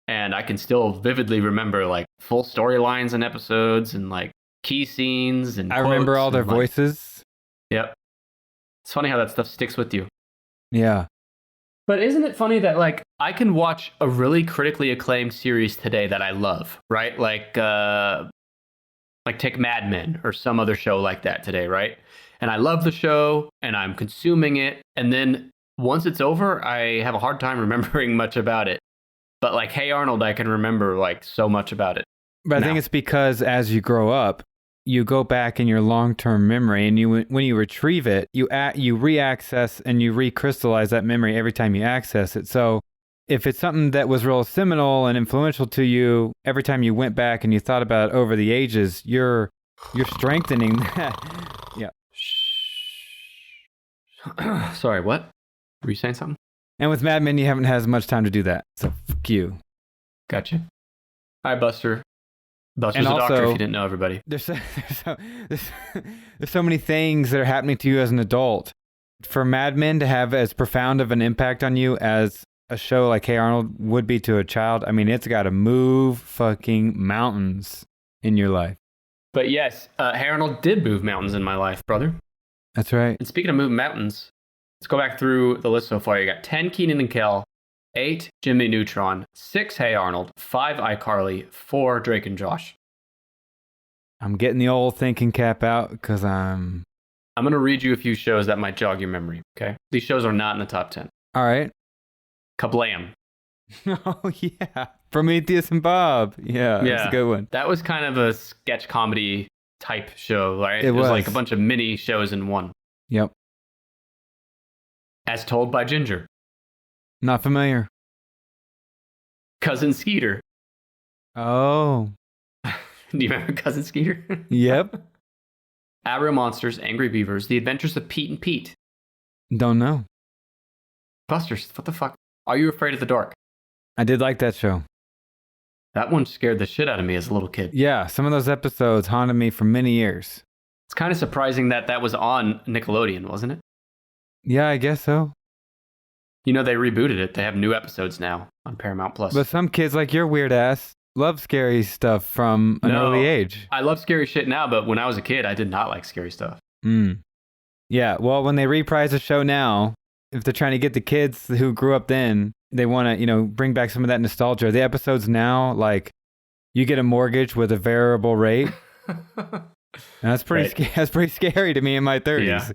S2: And I can still vividly remember like full storylines and episodes and like key scenes and
S3: I remember all their voices.
S2: Yep. It's funny how that stuff sticks with you.
S3: Yeah.
S2: But isn't it funny that like I can watch a really critically acclaimed series today that I love, right? Like take Mad Men or some other show like that today, right? And I love the show and I'm consuming it. And then once it's over, I have a hard time remembering much about it. But like Hey Arnold, I can remember like so much about it.
S3: But I think it's because as you grow up, you go back in your long-term memory, and when you retrieve it, you re-access and you recrystallize that memory every time you access it. So if it's something that was real seminal and influential to you, every time you went back and you thought about it over the ages, you're strengthening that.
S2: Yeah. Sorry, what? Were you saying something?
S3: And with Mad Men, you haven't had as much time to do that. So fuck you.
S2: Gotcha. Hi, Buster. Buster's
S3: and
S2: a doctor,
S3: also,
S2: if you didn't know, everybody.
S3: There's so many things that are happening to you as an adult. For Mad Men to have as profound of an impact on you as a show like Hey Arnold would be to a child, I mean, it's got to move fucking mountains in your life.
S2: But yes, Hey Arnold did move mountains in my life, brother.
S3: That's right.
S2: And speaking of moving mountains, let's go back through the list so far. You got 10 Keenan and Kel, 8 Jimmy Neutron, 6 Hey Arnold, 5 iCarly, 4 Drake and Josh.
S3: I'm getting the old thinking cap out because I'm
S2: going to read you a few shows that might jog your memory, okay? These shows are not in the top 10.
S3: all right.
S2: Kablam.
S3: Oh, yeah. Prometheus and Bob. Yeah, that's a good one.
S2: That was kind of a sketch comedy type show, right?
S3: It was
S2: like a bunch of mini shows in one.
S3: Yep.
S2: As Told by Ginger.
S3: Not familiar.
S2: Cousin Skeeter.
S3: Oh.
S2: Do you remember Cousin Skeeter?
S3: Yep.
S2: Abra Monsters, Angry Beavers, The Adventures of Pete and Pete.
S3: Don't know.
S2: Busters, what the fuck? Are You Afraid of the Dark?
S3: I did like that show.
S2: That one scared the shit out of me as a little kid.
S3: Yeah, some of those episodes haunted me for many years.
S2: It's kind of surprising that that was on Nickelodeon, wasn't it?
S3: Yeah, I guess so.
S2: You know, they rebooted it. They have new episodes now on Paramount Plus.
S3: But some kids like your weird ass love scary stuff from an early age.
S2: I love scary shit now, but when I was a kid, I did not like scary stuff.
S3: Yeah, well, when they reprise a show now, if they're trying to get the kids who grew up then, they want to, bring back some of that nostalgia. The episodes now, like, you get a mortgage with a variable rate. And that's pretty that's pretty scary to me in my 30s.
S2: Yeah.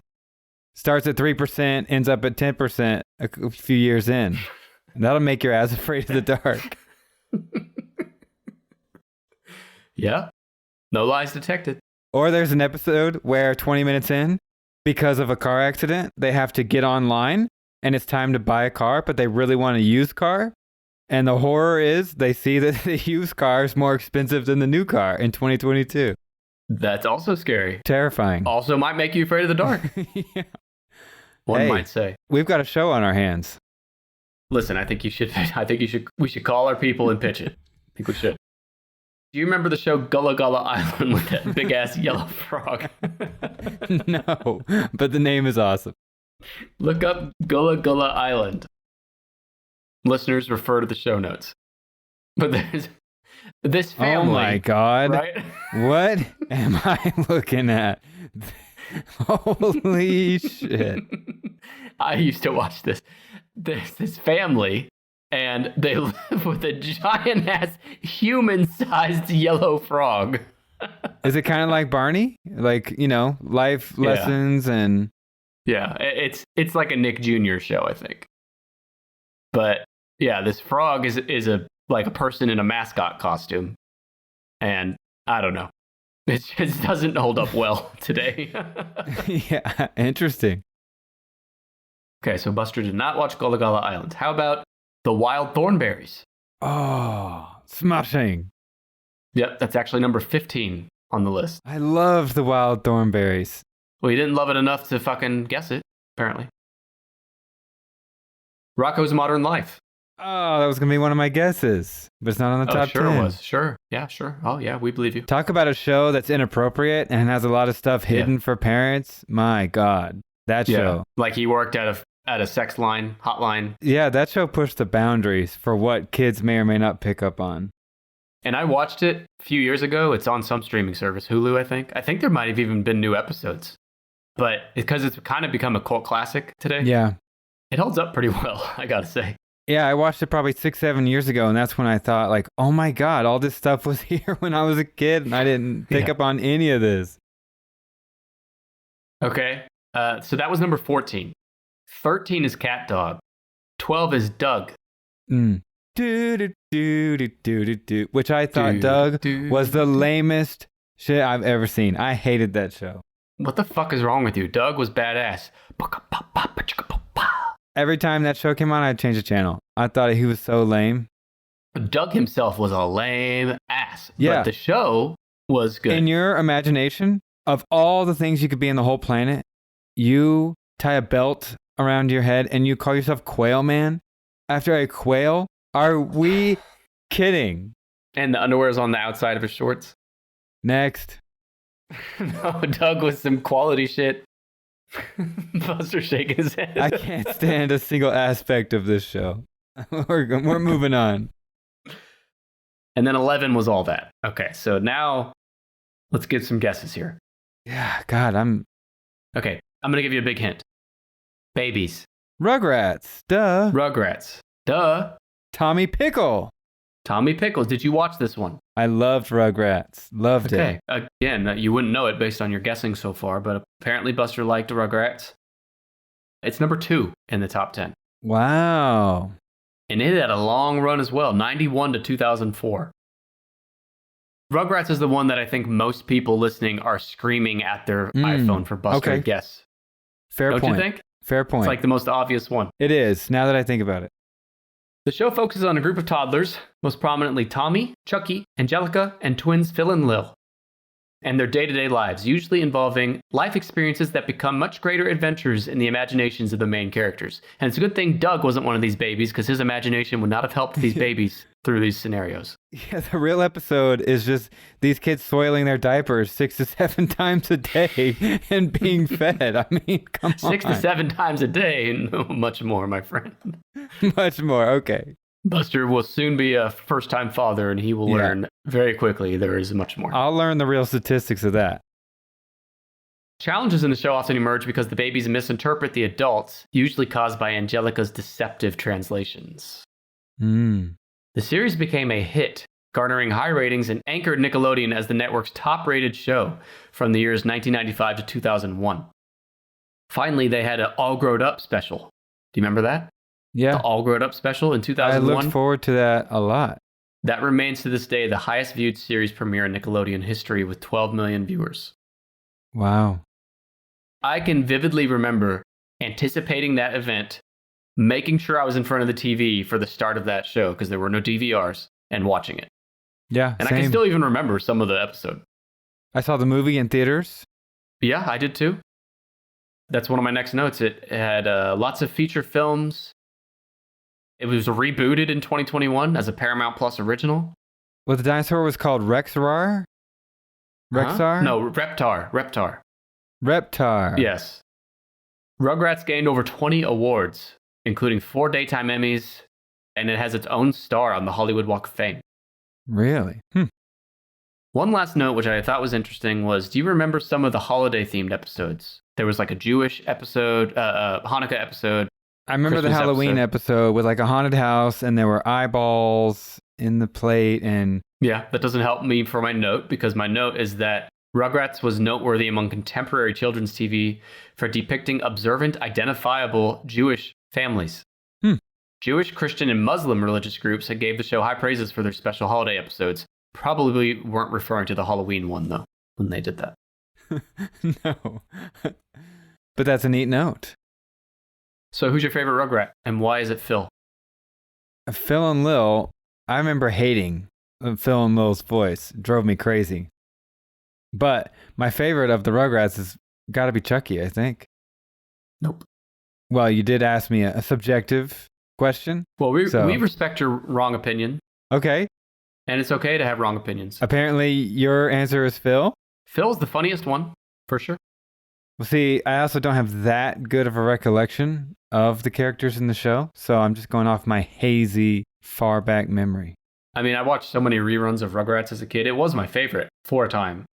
S3: Starts at 3%, ends up at 10% a few years in. That'll make your ass afraid of the dark.
S2: Yeah. No lies detected.
S3: Or there's an episode where 20 minutes in, because of a car accident, they have to get online and it's time to buy a car, but they really want a used car. And the horror is they see that the used car is more expensive than the new car in 2022.
S2: That's also scary.
S3: Terrifying.
S2: Also might make you afraid of the dark.
S3: Yeah.
S2: One
S3: Hey,
S2: might say.
S3: We've got a show on our hands.
S2: Listen, I think we should call our people and pitch it. I think we should. Do you remember the show Gullah Gullah Island with that big ass yellow frog?
S3: No, but the name is awesome.
S2: Look up Gullah Gullah Island. Listeners, refer to the show notes. But there's this family.
S3: Oh my God.
S2: Right?
S3: What am I looking at? Holy shit.
S2: I used to watch this. There's this family, and they live with a giant ass human-sized yellow frog.
S3: Is it kind of like Barney? Like, life lessons and...
S2: Yeah, it's like a Nick Jr. show, I think. But yeah, this frog is a person in a mascot costume, and I don't know. It just doesn't hold up well today.
S3: Yeah, interesting.
S2: Okay, so Buster did not watch Gullah Gullah Island. How about The Wild Thornberrys?
S3: Oh, smashing.
S2: Yep, that's actually number 15 on the list.
S3: I loved the Wild Thornberries.
S2: Well, you didn't love it enough to fucking guess it, apparently. Rocko's Modern Life.
S3: Oh, that was going to be one of my guesses, but it's not on the top 10.
S2: Sure it was. Sure. Yeah, sure. Oh, yeah, we believe you.
S3: Talk about a show that's inappropriate and has a lot of stuff hidden for parents. My God, that show.
S2: Like he worked at a sex line, hotline.
S3: Yeah, that show pushed the boundaries for what kids may or may not pick up on.
S2: And I watched it a few years ago. It's on some streaming service, Hulu, I think. I think there might have even been new episodes. But because it's kind of become a cult classic today,
S3: Yeah.
S2: it holds up pretty well, I gotta say.
S3: Yeah, I watched it probably 6-7 years ago, and that's when I thought, like, oh my God, all this stuff was here when I was a kid, and I didn't pick up on any of this.
S2: Okay, so that was number 14. 13 is Cat Dog. 12 is Doug.
S3: Do do do do do do, which I thought Doug was the lamest shit I've ever seen. I hated that show.
S2: What the fuck is wrong with you? Doug was badass.
S3: Every time that show came on, I'd change the channel. I thought he was so lame.
S2: Doug himself was a lame ass.
S3: Yeah.
S2: But the show was good.
S3: In your imagination, of all the things you could be in the whole planet, you tie a belt around your head and you call yourself Quail Man after a quail? Are we kidding?
S2: And the underwear is on the outside of his shorts.
S3: Next.
S2: No, Doug was some quality shit. Buster shaking his head.
S3: I can't stand a single aspect of this show. We're moving on.
S2: And then 11 was All That. Okay, so now let's get some guesses here.
S3: Yeah, God,
S2: Okay, I'm going to give you a big hint. Babies.
S3: Rugrats, duh.
S2: Rugrats. Duh.
S3: Tommy Pickle.
S2: Tommy Pickles. Did you watch this one?
S3: I loved Rugrats. Loved it.
S2: Okay. Again, you wouldn't know it based on your guessing so far, but apparently Buster liked Rugrats. It's number 2 in the top 10.
S3: Wow.
S2: And it had a long run as well, 91 to 2004. Rugrats is the one that I think most people listening are screaming at their iPhone for Buster to guess.
S3: Fair point.
S2: Don't you think?
S3: Fair point.
S2: It's like the most obvious one.
S3: It is, now that I think about it.
S2: The show focuses on a group of toddlers, most prominently Tommy, Chucky, Angelica, and twins Phil and Lil, and their day-to-day lives, usually involving life experiences that become much greater adventures in the imaginations of the main characters. And it's a good thing Doug wasn't one of these babies, because his imagination would not have helped these babies through these scenarios.
S3: Yeah, the real episode is just these kids soiling their diapers 6 to 7 times a day and being fed. I mean, come on.
S2: 6 to 7 times a day, no, much more, my friend.
S3: Much more, okay.
S2: Buster will soon be a first-time father, and he will learn very quickly there is much more.
S3: I'll learn the real statistics of that.
S2: Challenges in the show often emerge because the babies misinterpret the adults, usually caused by Angelica's deceptive translations. The series became a hit, garnering high ratings and anchored Nickelodeon as the network's top-rated show from the years 1995 to 2001. Finally, they had an All Growed Up special. Do you remember that?
S3: Yeah.
S2: The All Growed Up special in 2001?
S3: I looked forward to that a lot.
S2: That remains to this day the highest viewed series premiere in Nickelodeon history with 12 million viewers.
S3: Wow.
S2: I can vividly remember anticipating that event, making sure I was in front of the TV for the start of that show because there were no DVRs, and watching it.
S3: Yeah,
S2: and
S3: same.
S2: I can still even remember some of the episode.
S3: I saw the movie in theaters.
S2: Yeah, I did too. That's one of my next notes. It had lots of feature films. It was rebooted in 2021 as a Paramount Plus original.
S3: Well, the dinosaur was called Rexar? Rexar?
S2: No, Reptar.
S3: Reptar.
S2: Yes. Rugrats gained over 20 awards, including 4 Daytime Emmys, and it has its own star on the Hollywood Walk of Fame.
S3: Really?
S2: One last note, which I thought was interesting, was do you remember some of the holiday-themed episodes? There was like a Jewish episode, Hanukkah episode.
S3: I remember
S2: Christmas
S3: the Halloween episode with like a haunted house and there were eyeballs in the plate and...
S2: Yeah, that doesn't help me for my note because my note is that Rugrats was noteworthy among contemporary children's TV for depicting observant, identifiable Jewish families. Jewish, Christian, and Muslim religious groups had gave the show high praises for their special holiday episodes. Probably weren't referring to the Halloween one, though, when they did that.
S3: No. But that's a neat note.
S2: So who's your favorite Rugrat, and why is it Phil?
S3: Phil and Lil, I remember hating Phil and Lil's voice. It drove me crazy. But my favorite of the Rugrats has got to be Chucky, I think.
S2: Nope.
S3: Well, you did ask me a subjective question.
S2: Well, we respect your wrong opinion.
S3: Okay.
S2: And it's okay to have wrong opinions.
S3: Apparently, your answer is Phil?
S2: Phil's the funniest one, for sure.
S3: Well, see, I also don't have that good of a recollection of the characters in the show, so I'm just going off my hazy, far back memory.
S2: I mean, I watched so many reruns of Rugrats as a kid. It was my favorite for a time.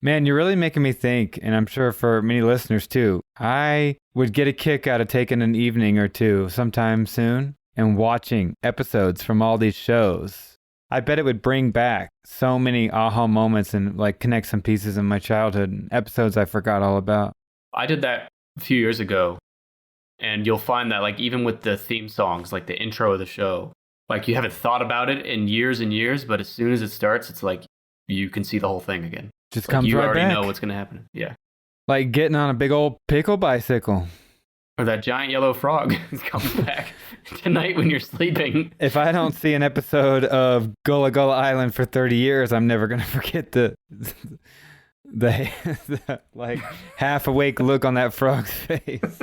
S3: Man, you're really making me think, and I'm sure for many listeners too. I would get a kick out of taking an evening or two sometime soon and watching episodes from all these shows. I bet it would bring back so many aha moments and like connect some pieces in my childhood and episodes I forgot all about.
S2: I did that a few years ago, and you'll find that like even with the theme songs, like the intro of the show, like you haven't thought about it in years and years, but as soon as it starts, it's like you can see the whole thing again.
S3: Just
S2: like
S3: comes
S2: you
S3: right
S2: already
S3: back.
S2: know what's going to happen. Yeah.
S3: Like getting on a big old pickle bicycle.
S2: Or that giant yellow frog is coming back tonight when you're sleeping.
S3: If I don't see an episode of Gullah Gullah Island for 30 years, I'm never going to forget the like half awake look on that frog's face.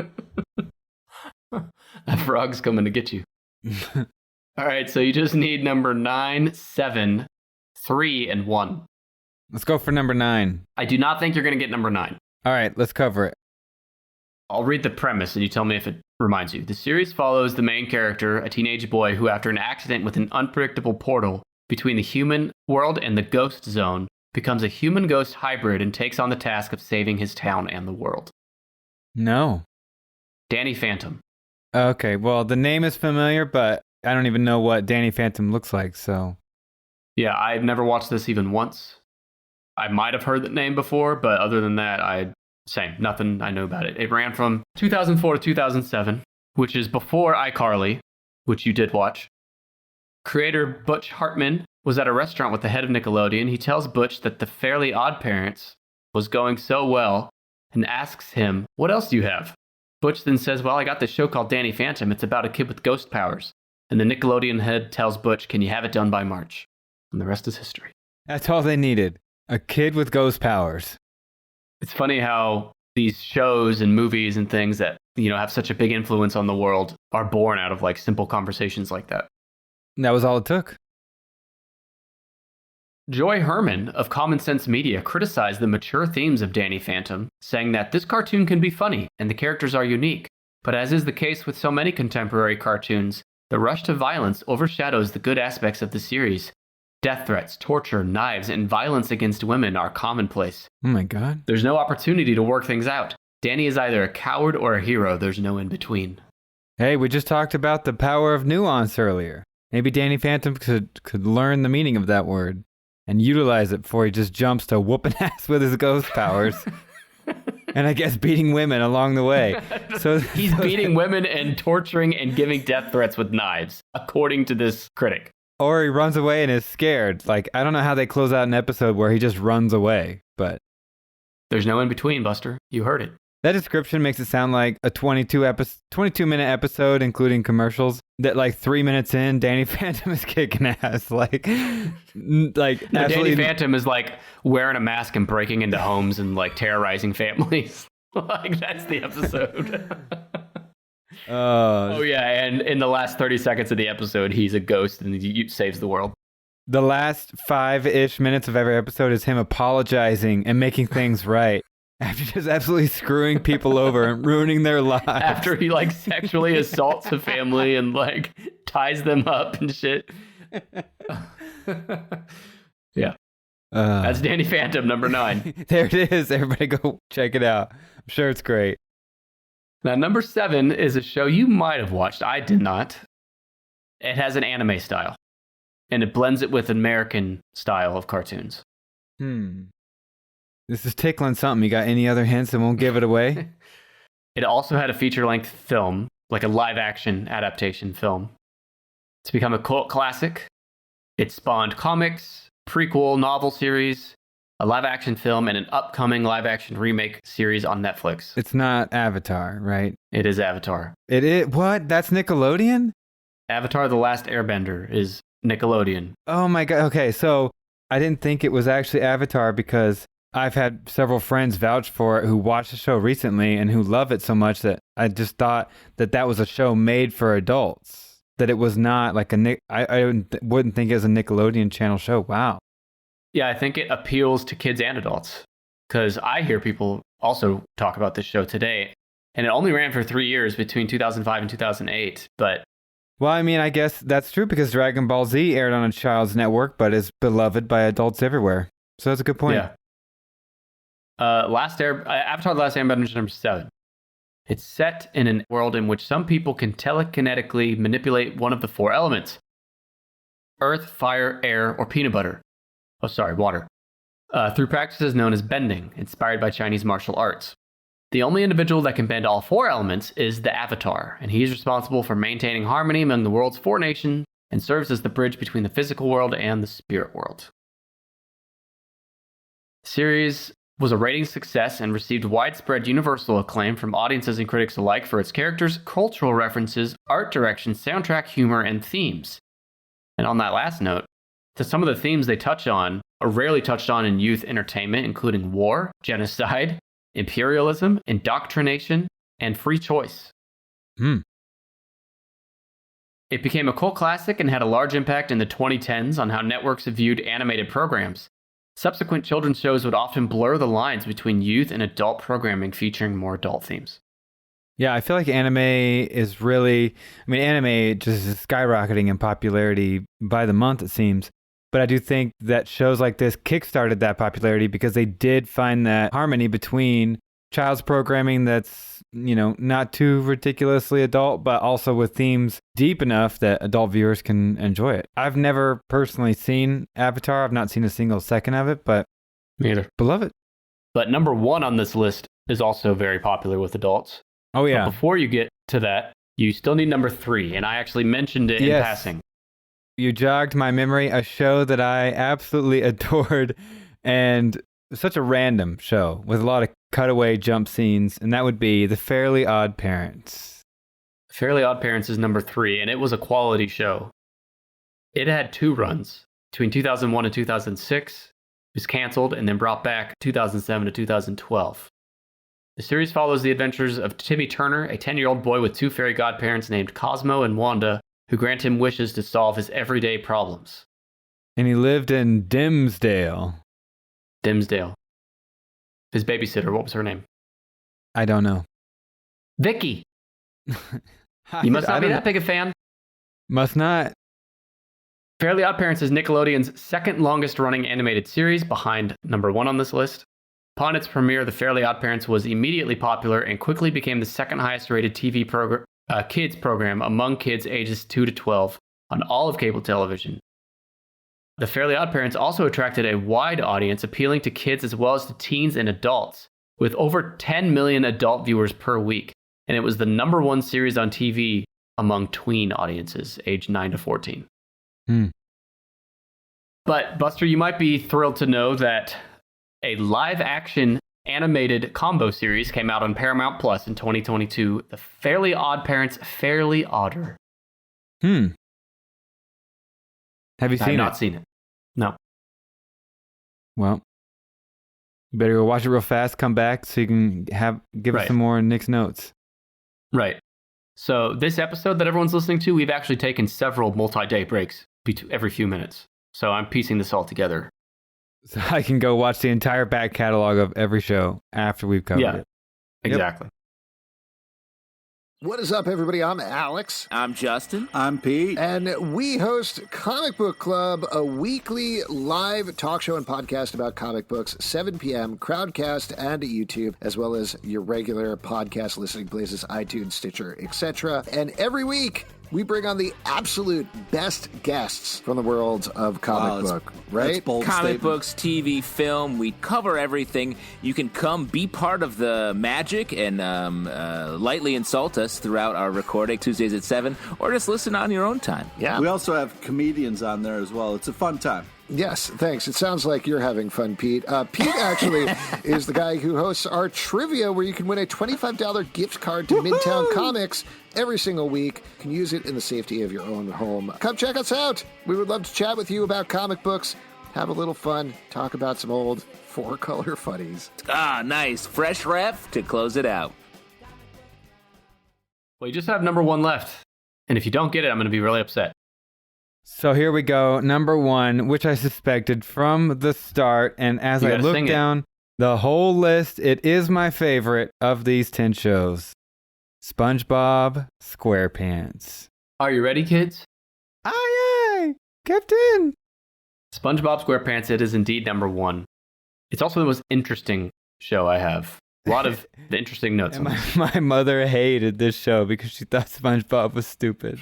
S2: That frog's coming to get you. All right, so you just need number 9, 7, 3, and 1.
S3: Let's go for number 9.
S2: I do not think you're going to get number 9.
S3: All right, let's cover it.
S2: I'll read the premise and you tell me if it reminds you. The series follows the main character, a teenage boy who, after an accident with an unpredictable portal between the human world and the ghost zone, becomes a human-ghost hybrid and takes on the task of saving his town and the world.
S3: No.
S2: Danny Phantom.
S3: Okay, well, the name is familiar, but I don't even know what Danny Phantom looks like, so...
S2: Yeah, I've never watched this even once. I might have heard the name before, but other than that, same. Nothing I know about it. It ran from 2004 to 2007, which is before iCarly, which you did watch. Creator Butch Hartman was at a restaurant with the head of Nickelodeon. He tells Butch that The Fairly Odd Parents was going so well and asks him, "What else do you have?" Butch then says, "Well, I got this show called Danny Phantom. It's about a kid with ghost powers." And the Nickelodeon head tells Butch, "Can you have it done by March?" And the rest is history.
S3: That's all they needed. A kid with ghost powers.
S2: It's funny how these shows and movies and things that, have such a big influence on the world are born out of like simple conversations like that.
S3: That was all it took.
S2: Joy Herman of Common Sense Media criticized the mature themes of Danny Phantom, saying that this cartoon can be funny and the characters are unique, but as is the case with so many contemporary cartoons, the rush to violence overshadows the good aspects of the series. Death threats, torture, knives, and violence against women are commonplace.
S3: Oh my God.
S2: There's no opportunity to work things out. Danny is either a coward or a hero. There's no in between.
S3: Hey, we just talked about the power of nuance earlier. Maybe Danny Phantom could learn the meaning of that word and utilize it before he just jumps to whooping ass with his ghost powers. And I guess beating women along the way. So
S2: he's beating women and torturing and giving death threats with knives, according to this critic.
S3: Or he runs away and is scared. Like, I don't know how they close out an episode where he just runs away, but
S2: there's no in between, Buster. You heard it.
S3: That description makes it sound like a 22-minute episode, including commercials, that like 3 minutes in, Danny Phantom is kicking ass. Like
S2: no, Danny Phantom is like wearing a mask and breaking into homes and like terrorizing families. Like, that's the episode. Oh, yeah. And in the last 30 seconds of the episode, he's a ghost and he saves the world.
S3: The last 5-ish minutes of every episode is him apologizing and making things right. After just absolutely screwing people over and ruining their lives.
S2: After he like sexually assaults a family and like ties them up and shit. Yeah. That's Danny Phantom, number 9.
S3: There it is. Everybody go check it out. I'm sure it's great.
S2: Now, number 7 is a show you might have watched. I did not. It has an anime style. And it blends it with American style of cartoons.
S3: This is tickling something. You got any other hints that won't give it away?
S2: It also had a feature-length film, like a live-action adaptation film. It's become a cult classic. It spawned comics, prequel novel series, a live-action film, and an upcoming live-action remake series on Netflix.
S3: It's not Avatar, right?
S2: It is Avatar.
S3: It is? What? That's Nickelodeon?
S2: Avatar: The Last Airbender is Nickelodeon.
S3: Oh my God. Okay, so I didn't think it was actually Avatar because I've had several friends vouch for it who watched the show recently and who love it so much that I just thought that that was a show made for adults. That it was not like I wouldn't think it was a Nickelodeon channel show. Wow.
S2: Yeah, I think it appeals to kids and adults. Because I hear people also talk about this show today. And it only ran for 3 years between 2005 and 2008. But
S3: well, I mean, I guess that's true because Dragon Ball Z aired on a child's network, but is beloved by adults everywhere. So that's a good point.
S2: Yeah. Avatar: The Last Airbender is number 7. It's set in a world in which some people can telekinetically manipulate one of the 4 elements: earth, fire, air, or peanut butter. Oh, sorry, water. Through practices known as bending, inspired by Chinese martial arts. The only individual that can bend all 4 elements is the Avatar, and he's responsible for maintaining harmony among the world's 4 nations and serves as the bridge between the physical world and the spirit world. The series was a ratings success and received widespread universal acclaim from audiences and critics alike for its characters, cultural references, art direction, soundtrack, humor, and themes. And on that last note, some of the themes they touch on are rarely touched on in youth entertainment, including war, genocide, imperialism, indoctrination, and free choice. It became a cult classic and had a large impact in the 2010s on how networks viewed animated programs. Subsequent children's shows would often blur the lines between youth and adult programming featuring more adult themes.
S3: Yeah, I feel like anime is really, anime just is skyrocketing in popularity by the month, it seems. But I do think that shows like this kickstarted that popularity because they did find that harmony between child's programming that's, not too ridiculously adult, but also with themes deep enough that adult viewers can enjoy it. I've never personally seen Avatar. I've not seen a single second of it, but
S2: Me either.
S3: beloved.
S2: But number 1 on this list is also very popular with adults.
S3: Oh, yeah.
S2: But before you get to that, you still need number 3, and I actually mentioned it in passing.
S3: You jogged my memory. A show that I absolutely adored, and such a random show with a lot of cutaway jump scenes, and that would be The Fairly Odd Parents.
S2: Fairly Odd Parents is number 3, and it was a quality show. It had 2 runs between 2001 and 2006. It was canceled and then brought back 2007 to 2012. The series follows the adventures of Timmy Turner, a 10-year-old boy with 2 fairy godparents named Cosmo and Wanda, who grant him wishes to solve his everyday problems.
S3: And he lived in Dimsdale.
S2: Dimsdale. His babysitter, what was her name?
S3: I don't know.
S2: Vicky. You must not be that big a fan.
S3: Must not.
S2: Fairly Odd Parents is Nickelodeon's second longest running animated series, behind number 1 on this list. Upon its premiere, The Fairly Odd Parents was immediately popular and quickly became the second highest rated TV kids program among kids ages 2 to 12 on all of cable television. The Fairly Odd Parents also attracted a wide audience, appealing to kids as well as to teens and adults, with over 10 million adult viewers per week. And it was the number 1 series on TV among tween audiences, aged 9 to 14. But, Buster, you might be thrilled to know that a live-action animated combo series came out on Paramount Plus in 2022, The Fairly Odd Parents Fairly Odder.
S3: Have you seen it?
S2: I have not seen it. No.
S3: Well, you better go watch it real fast, come back so you can give us some more Nick's notes.
S2: Right. So this episode that everyone's listening to, we've actually taken several multi-day breaks every few minutes. So I'm piecing this all together.
S3: So I can go watch the entire back catalog of every show after we've covered it.
S2: Exactly.
S8: What is up, everybody? I'm Alex.
S9: I'm Justin.
S4: I'm Pete.
S8: And we host Comic Book Club, a weekly live talk show and podcast about comic books, 7 p.m., Crowdcast and YouTube, as well as your regular podcast listening places, iTunes, Stitcher, etc. And every week, we bring on the absolute best guests from the world of comic book, right?
S9: Comic books, TV, film, we cover everything. You can come be part of the magic and lightly insult us throughout our recording, Tuesdays at 7, or just listen on your own time.
S8: Yeah.
S10: We also have comedians on there as well. It's a fun time.
S8: Yes, thanks. It sounds like you're having fun, Pete. Pete actually is the guy who hosts our trivia, where you can win a $25 gift card to Midtown Comics every single week. You can use it in the safety of your own home. Come check us out. We would love to chat with you about comic books, have a little fun, talk about some old 4-color funnies.
S9: Ah, nice. Fresh ref to close it out.
S2: Well, you just have number 1 left. And if you don't get it, I'm going to be really upset.
S3: So here we go. Number 1, which I suspected from the start. And as I look down the whole list, it is my favorite of these 10 shows. SpongeBob SquarePants.
S2: Are you ready, kids?
S3: Aye, aye, Captain.
S2: SpongeBob SquarePants, it is indeed number 1. It's also the most interesting show I have. A lot of the interesting notes.
S3: And my mother hated this show because she thought SpongeBob was stupid.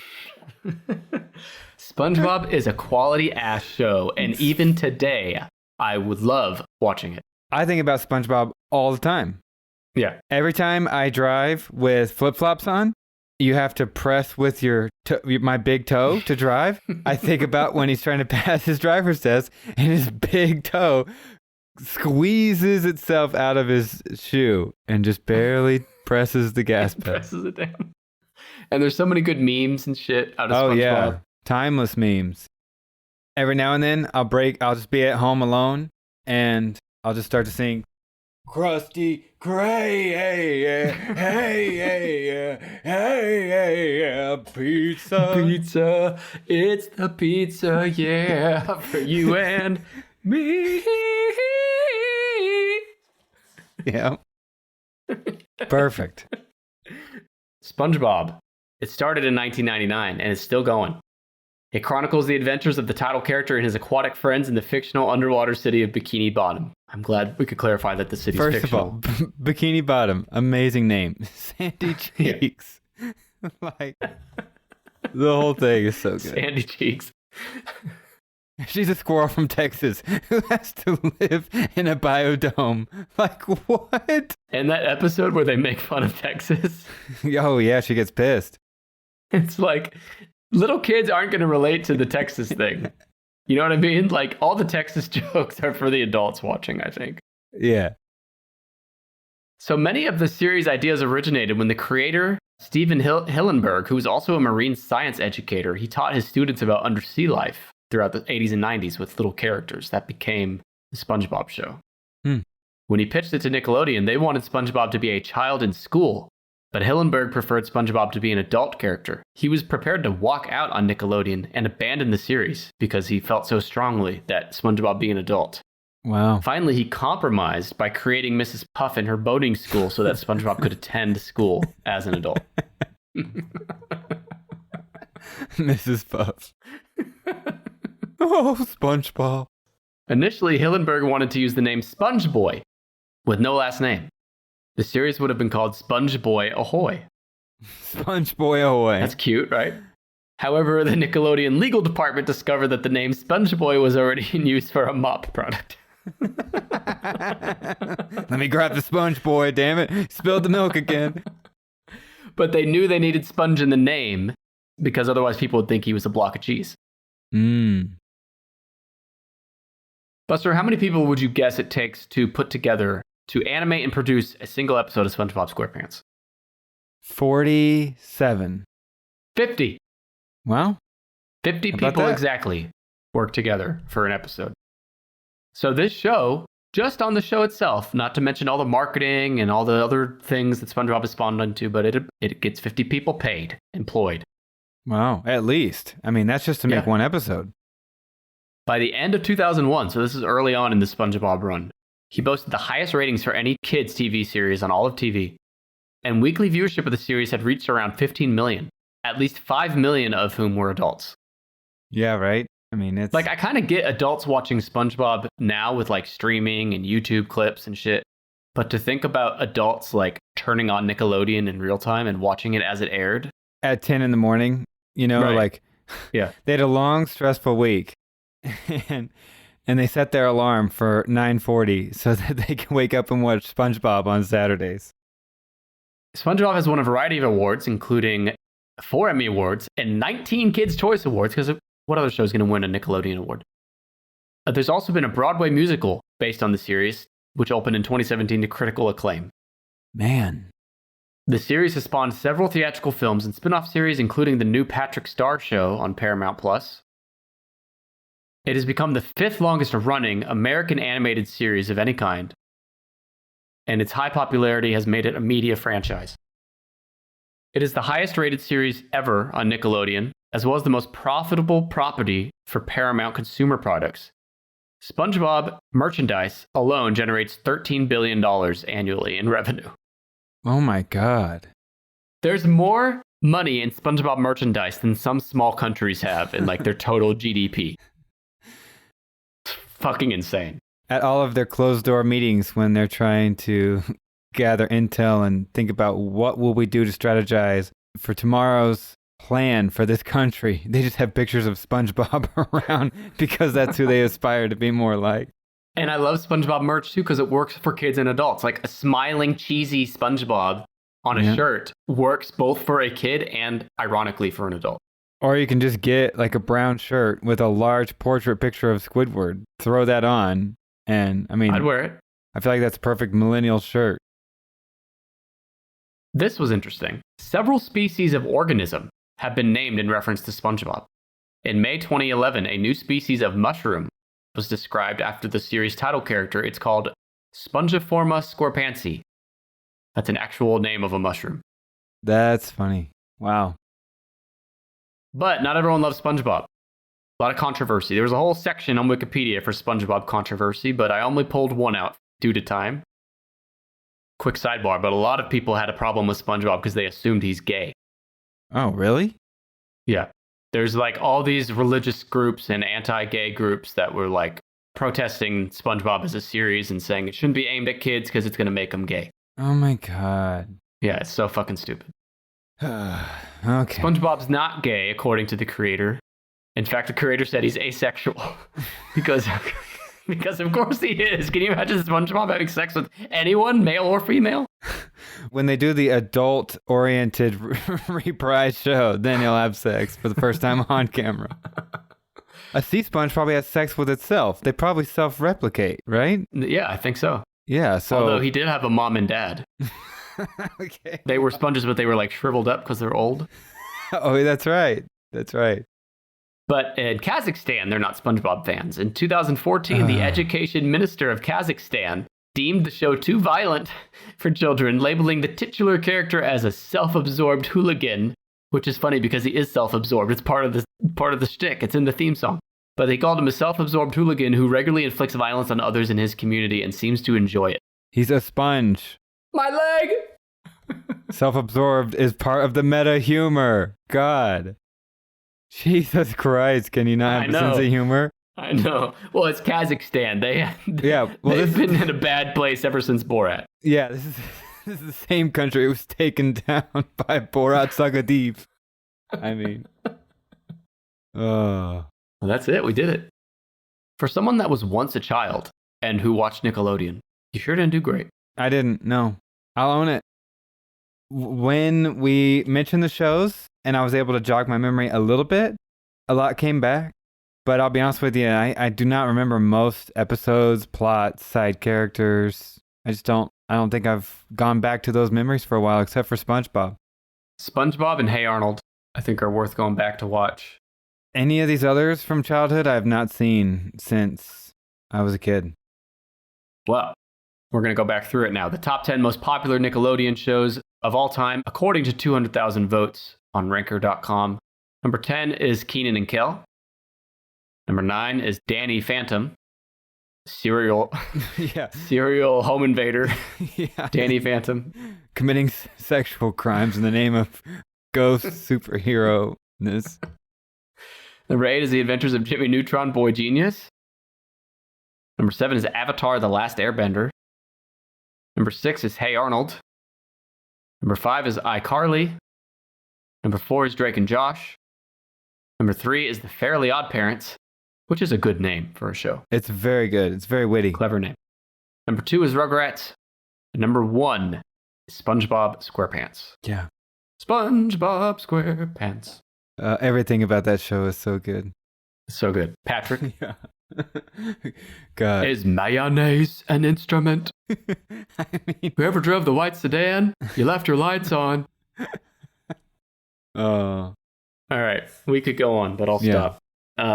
S2: SpongeBob is a quality ass show, and even today, I would love watching it.
S3: I think about SpongeBob all the time.
S2: Yeah.
S3: Every time I drive with flip-flops on, you have to press with my big toe to drive. I think about when he's trying to pass his driver's test, and his big toe squeezes itself out of his shoe and just barely presses the gas pedal.
S2: Presses it down. And there's so many good memes and shit out of SpongeBob.
S3: Oh, yeah. Timeless memes. Every now and then, I'll just be at home alone, and I'll just start to sing, Krusty Krab, hey, pizza.
S2: Pizza, it's the pizza, yeah, for you and me.
S3: Yeah. Perfect.
S2: SpongeBob. It started in 1999 and it's still going. It chronicles the adventures of the title character and his aquatic friends in the fictional underwater city of Bikini Bottom. I'm glad we could clarify that the city's fictional.
S3: First of all, Bikini Bottom, amazing name. Sandy Cheeks. The whole thing is so good.
S2: Sandy cheeks.
S3: She's a squirrel from Texas who has to live in a biodome. Like, what?
S2: And that episode where they make fun of Texas,
S3: Oh, yeah, she gets pissed.
S2: it's like little kids aren't going to relate to the Texas thing. You know what I mean? Like, all the Texas jokes are for the adults watching, I think.
S3: Yeah.
S2: So many of the series' ideas originated when the creator, Steven Hillenburg, who was also a marine science educator, he taught his students about undersea life throughout the 80s and 90s with little characters. That became the SpongeBob show. When he pitched it to Nickelodeon, they wanted SpongeBob to be a child in school, but Hillenburg preferred SpongeBob to be an adult character. He was prepared to walk out on Nickelodeon and abandon the series because he felt so strongly that SpongeBob be an adult.
S3: Wow.
S2: Finally, he compromised by creating Mrs. Puff in her boating school so that SpongeBob could attend school as an adult.
S3: Mrs. Puff. Oh, SpongeBob.
S2: Initially, Hillenburg wanted to use the name SpongeBoy with no last name. The series would have been called SpongeBoy Ahoy.
S3: SpongeBoy ahoy.
S2: That's cute, right? However, the Nickelodeon legal department discovered that the name SpongeBoy was already in use for a mop product.
S3: Let me grab the sponge boy, damn it. Spilled the milk again.
S2: But they knew they needed sponge in the name because otherwise people would think he was a block of cheese. Buster, how many people would you guess it takes to put together, to animate and produce a single episode of SpongeBob SquarePants?
S3: 47.
S2: 50.
S3: Well,
S2: 50 people exactly work together for an episode. So this show, just on the show itself, not to mention all the marketing and all the other things that SpongeBob is spawned into, but it gets 50 people paid, employed.
S3: Wow, at least. I mean, that's just to make one episode.
S2: By the end of 2001, so this is early on in the SpongeBob run, he boasted the highest ratings for any kids' TV series on all of TV. And weekly viewership of the series had reached around 15 million, at least 5 million of whom were adults.
S3: Yeah, right? I mean, it's...
S2: Like, I kind of get adults watching SpongeBob now with, like, streaming and YouTube clips and shit. But to think about adults, like, turning on Nickelodeon in real time and watching it as it aired.
S3: At 10 in the morning, you know,
S2: Right.
S3: like...
S2: Yeah.
S3: They had a long, stressful week. and they set their alarm for 9:40 so that they can wake up and watch SpongeBob on Saturdays.
S2: SpongeBob has won a variety of awards, including 4 Emmy Awards and 19 Kids' Choice Awards, because what other show is going to win a Nickelodeon award? There's also been a Broadway musical based on the series, which opened in 2017 to critical acclaim.
S3: Man.
S2: The series has spawned several theatrical films and spin-off series, including the new Patrick Star Show on Paramount+. It has become the 5th longest running American animated series of any kind, and its high popularity has made it a media franchise. It is the highest rated series ever on Nickelodeon, as well as the most profitable property for Paramount consumer products. SpongeBob merchandise alone generates $13 billion annually in revenue.
S3: Oh my God.
S2: There's more money in SpongeBob merchandise than some small countries have in like their total GDP. It's fucking insane.
S3: At all of their closed-door meetings when they're trying to gather intel and think about what will we do to strategize for tomorrow's plan for this country, they just have pictures of SpongeBob around because that's who they aspire to be more like.
S2: And I love SpongeBob merch too because it works for kids and adults. Like a smiling, cheesy SpongeBob on a shirt works both for a kid and, ironically, for an adult.
S3: Or you can just get like a brown shirt with a large portrait picture of Squidward, throw that on, and I mean,
S2: I'd wear it.
S3: I feel like that's a perfect millennial shirt.
S2: This was interesting. Several species of organism have been named in reference to SpongeBob. In May 2011, a new species of mushroom was described after the series title character. It's called Spongiforma scorpancy. That's an actual name of a mushroom.
S3: That's funny. Wow.
S2: But not everyone loves SpongeBob. A lot of controversy. There was a whole section on Wikipedia for SpongeBob controversy, but I only pulled one out due to time. Quick sidebar, but a lot of people had a problem with SpongeBob because they assumed he's gay.
S3: Oh, really?
S2: Yeah. There's like all these religious groups and anti-gay groups that were like protesting SpongeBob as a series and saying it shouldn't be aimed at kids because it's going to make them gay.
S3: Oh my God.
S2: Yeah, it's so fucking stupid.
S3: Okay.
S2: SpongeBob's not gay, according to the creator. In fact, the creator said he's asexual because of course he is. Can you imagine SpongeBob having sex with anyone, male or female?
S3: When they do the adult-oriented reprise show, then he'll have sex for the first time on camera. A sea sponge probably has sex with itself. They probably self-replicate, right?
S2: Yeah, I think so.
S3: Yeah, so...
S2: Although he did have a mom and dad.
S3: Okay.
S2: They were sponges, but they were like shriveled up because they're old.
S3: Oh, that's right. That's right.
S2: But in Kazakhstan, they're not SpongeBob fans. In 2014, the education minister of Kazakhstan deemed the show too violent for children, labeling the titular character as a self-absorbed hooligan, which is funny because he is self-absorbed. It's part of the shtick. It's in the theme song. But they called him a self-absorbed hooligan who regularly inflicts violence on others in his community and seems to enjoy it.
S3: He's a sponge.
S2: My leg!
S3: Self-absorbed is part of the meta humor. God. Jesus Christ, can you not have a sense of humor?
S2: I know. Well, it's Kazakhstan. They've been in a bad place ever since Borat.
S3: Yeah, this is the same country. It was taken down by Borat Sagadiv. I mean.
S2: Well, that's it. We did it. For someone that was once a child and who watched Nickelodeon, you sure didn't do great.
S3: I didn't. No. I'll own it. When we mentioned the shows and I was able to jog my memory a little bit, a lot came back. But I'll be honest with you, I do not remember most episodes, plots, side characters. I don't think I've gone back to those memories for a while, except for SpongeBob.
S2: SpongeBob and Hey Arnold, I think, are worth going back to watch.
S3: Any of these others from childhood I have not seen since I was a kid.
S2: Well, we're going to go back through it now. The top 10 most popular Nickelodeon shows of all time, according to 200,000 votes on Ranker.com. Number 10 is Kenan and Kel. Number 9 is Danny Phantom. Serial home invader.
S3: Yeah.
S2: Danny Phantom.
S3: Committing sexual crimes in the name of ghost superhero-ness.
S2: Number 8 is The Adventures of Jimmy Neutron, Boy Genius. Number 7 is Avatar, The Last Airbender. Number 6 is Hey Arnold. Number 5 is iCarly. Number 4 is Drake and Josh. Number 3 is The Fairly Odd Parents, which is a good name for a show.
S3: It's very good. It's very witty.
S2: Clever name. Number 2 is Rugrats. And number 1 is SpongeBob SquarePants.
S3: Yeah.
S2: SpongeBob SquarePants.
S3: Everything about that show is so good.
S2: So good. Patrick.
S3: Yeah. God.
S2: Is mayonnaise an instrument?
S3: I mean,
S2: whoever drove the white sedan, you left your lights on.
S3: Oh.
S2: All right. We could go on, but I'll stop.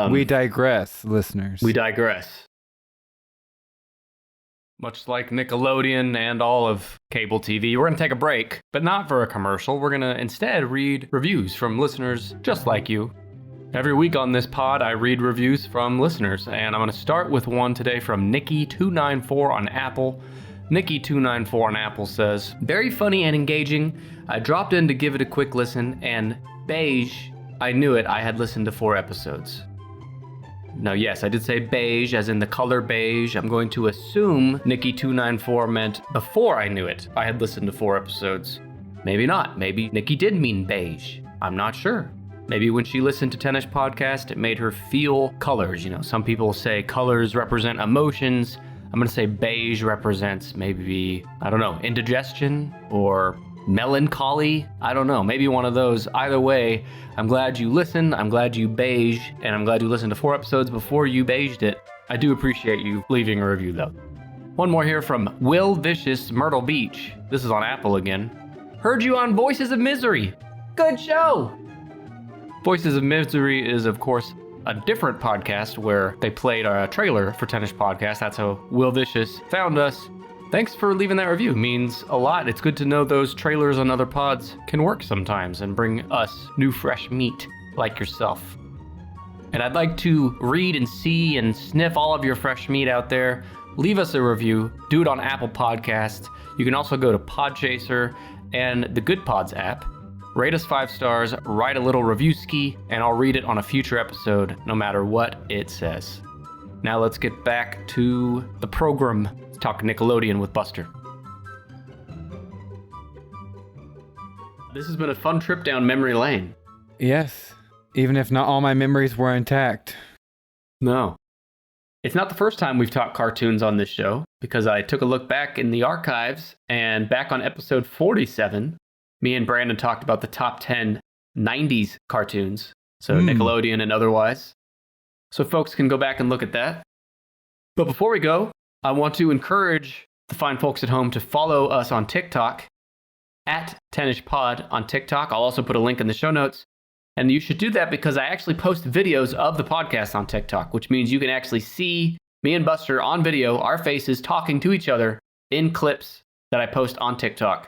S3: We digress, listeners.
S2: We digress. Much like Nickelodeon and all of cable TV, we're going to take a break, but not for a commercial. We're going to instead read reviews from listeners just like you. Every week on this pod, I read reviews from listeners, and I'm going to start with one today from Nikki294 on Apple. Nikki294 on Apple says, very funny and engaging. I dropped in to give it a quick listen, and beige, I knew it. I had listened to 4 episodes. Now, yes, I did say beige, as in the color beige. I'm going to assume Nikki294 meant before I knew it. I had listened to 4 episodes. Maybe not. Maybe Nikki did mean beige. I'm not sure. Maybe when she listened to Tennis Podcast, it made her feel colors. You know, some people say colors represent emotions. I'm going to say beige represents maybe, I don't know, indigestion or melancholy. I don't know, maybe one of those. Either way, I'm glad you listened. I'm glad you beige, and I'm glad you listened to 4 episodes before you beiged it. I do appreciate you leaving a review, though. One more here from Will Vicious, Myrtle Beach. This is on Apple again. Heard you on Voices of Misery. Good show. Voices of Misery is, of course, a different podcast where they played a trailer for Tennis Podcast. That's how Will Vicious found us. Thanks for leaving that review. It means a lot. It's good to know those trailers on other pods can work sometimes and bring us new fresh meat like yourself. And I'd like to read and see and sniff all of your fresh meat out there. Leave us a review. Do it on Apple Podcasts. You can also go to Podchaser and the Good Pods app. Rate us 5 stars, write a little review ski, and I'll read it on a future episode, no matter what it says. Now let's get back to the program. Let's talk Nickelodeon with Buster. This has been a fun trip down memory lane.
S3: Yes. Even if not all my memories were intact.
S2: No. It's not the first time we've talked cartoons on this show, because I took a look back in the archives, and back on episode 47, me and Brandon talked about the top 10 90s cartoons, so Nickelodeon and otherwise. So folks can go back and look at that. But before we go, I want to encourage the fine folks at home to follow us on TikTok, at 10ishpod on TikTok. I'll also put a link in the show notes. And you should do that because I actually post videos of the podcast on TikTok, which means you can actually see me and Buster on video, our faces talking to each other in clips that I post on TikTok.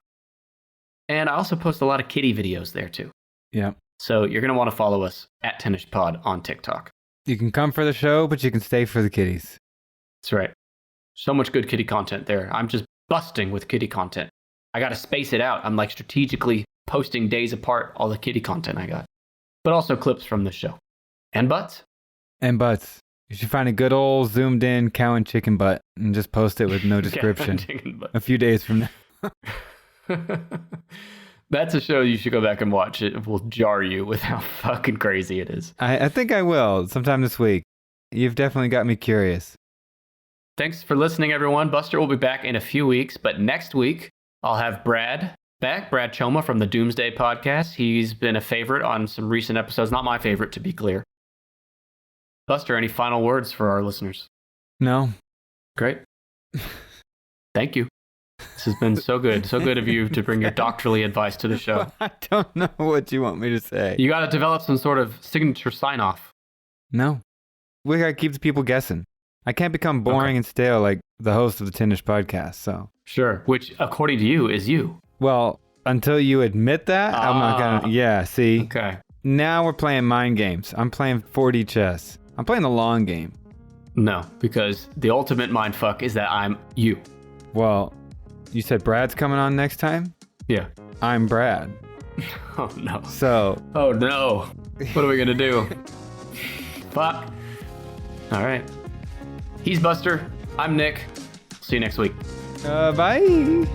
S2: And I also post a lot of kitty videos there too.
S3: Yeah.
S2: So you're going to want to follow us at 10ishpod on TikTok.
S3: You can come for the show, but you can stay for the kitties.
S2: That's right. So much good kitty content there. I'm just busting with kitty content. I got to space it out. I'm like strategically posting days apart all the kitty content I got. But also clips from the show. And butts.
S3: And butts. You should find a good old zoomed in cow and chicken butt and just post it with no description a few days from now.
S2: That's a show you should go back and watch. It will jar you with how fucking crazy it is.
S3: I think I will sometime this week. You've definitely got me curious.
S2: Thanks for listening, everyone. Buster will be back in a few weeks, but next week I'll have Brad back, Brad Choma from the Doomsday Podcast. He's been a favorite on some recent episodes. Not my favorite, to be clear. Buster, any final words for our listeners?
S3: No.
S2: Great. Thank you. This has been so good. So good of you to bring your doctorly advice to the show.
S3: I don't know what you want me to say.
S2: You got to develop some sort of signature sign-off.
S3: No. We got to keep the people guessing. I can't become boring and stale like the host of the 10ish podcast, so.
S2: Sure. Which, according to you, is you.
S3: Well, until you admit that, I'm not gonna. Yeah, see.
S2: Okay.
S3: Now we're playing mind games. I'm playing 4D chess. I'm playing the long game.
S2: No, because the ultimate mindfuck is that I'm you.
S3: Well, you said Brad's coming on next time?
S2: Yeah.
S3: I'm Brad.
S2: Oh no.
S3: So.
S2: Oh no. What are we gonna do? Fuck. All right. He's Buster. I'm Nick. See you next week.
S3: Bye.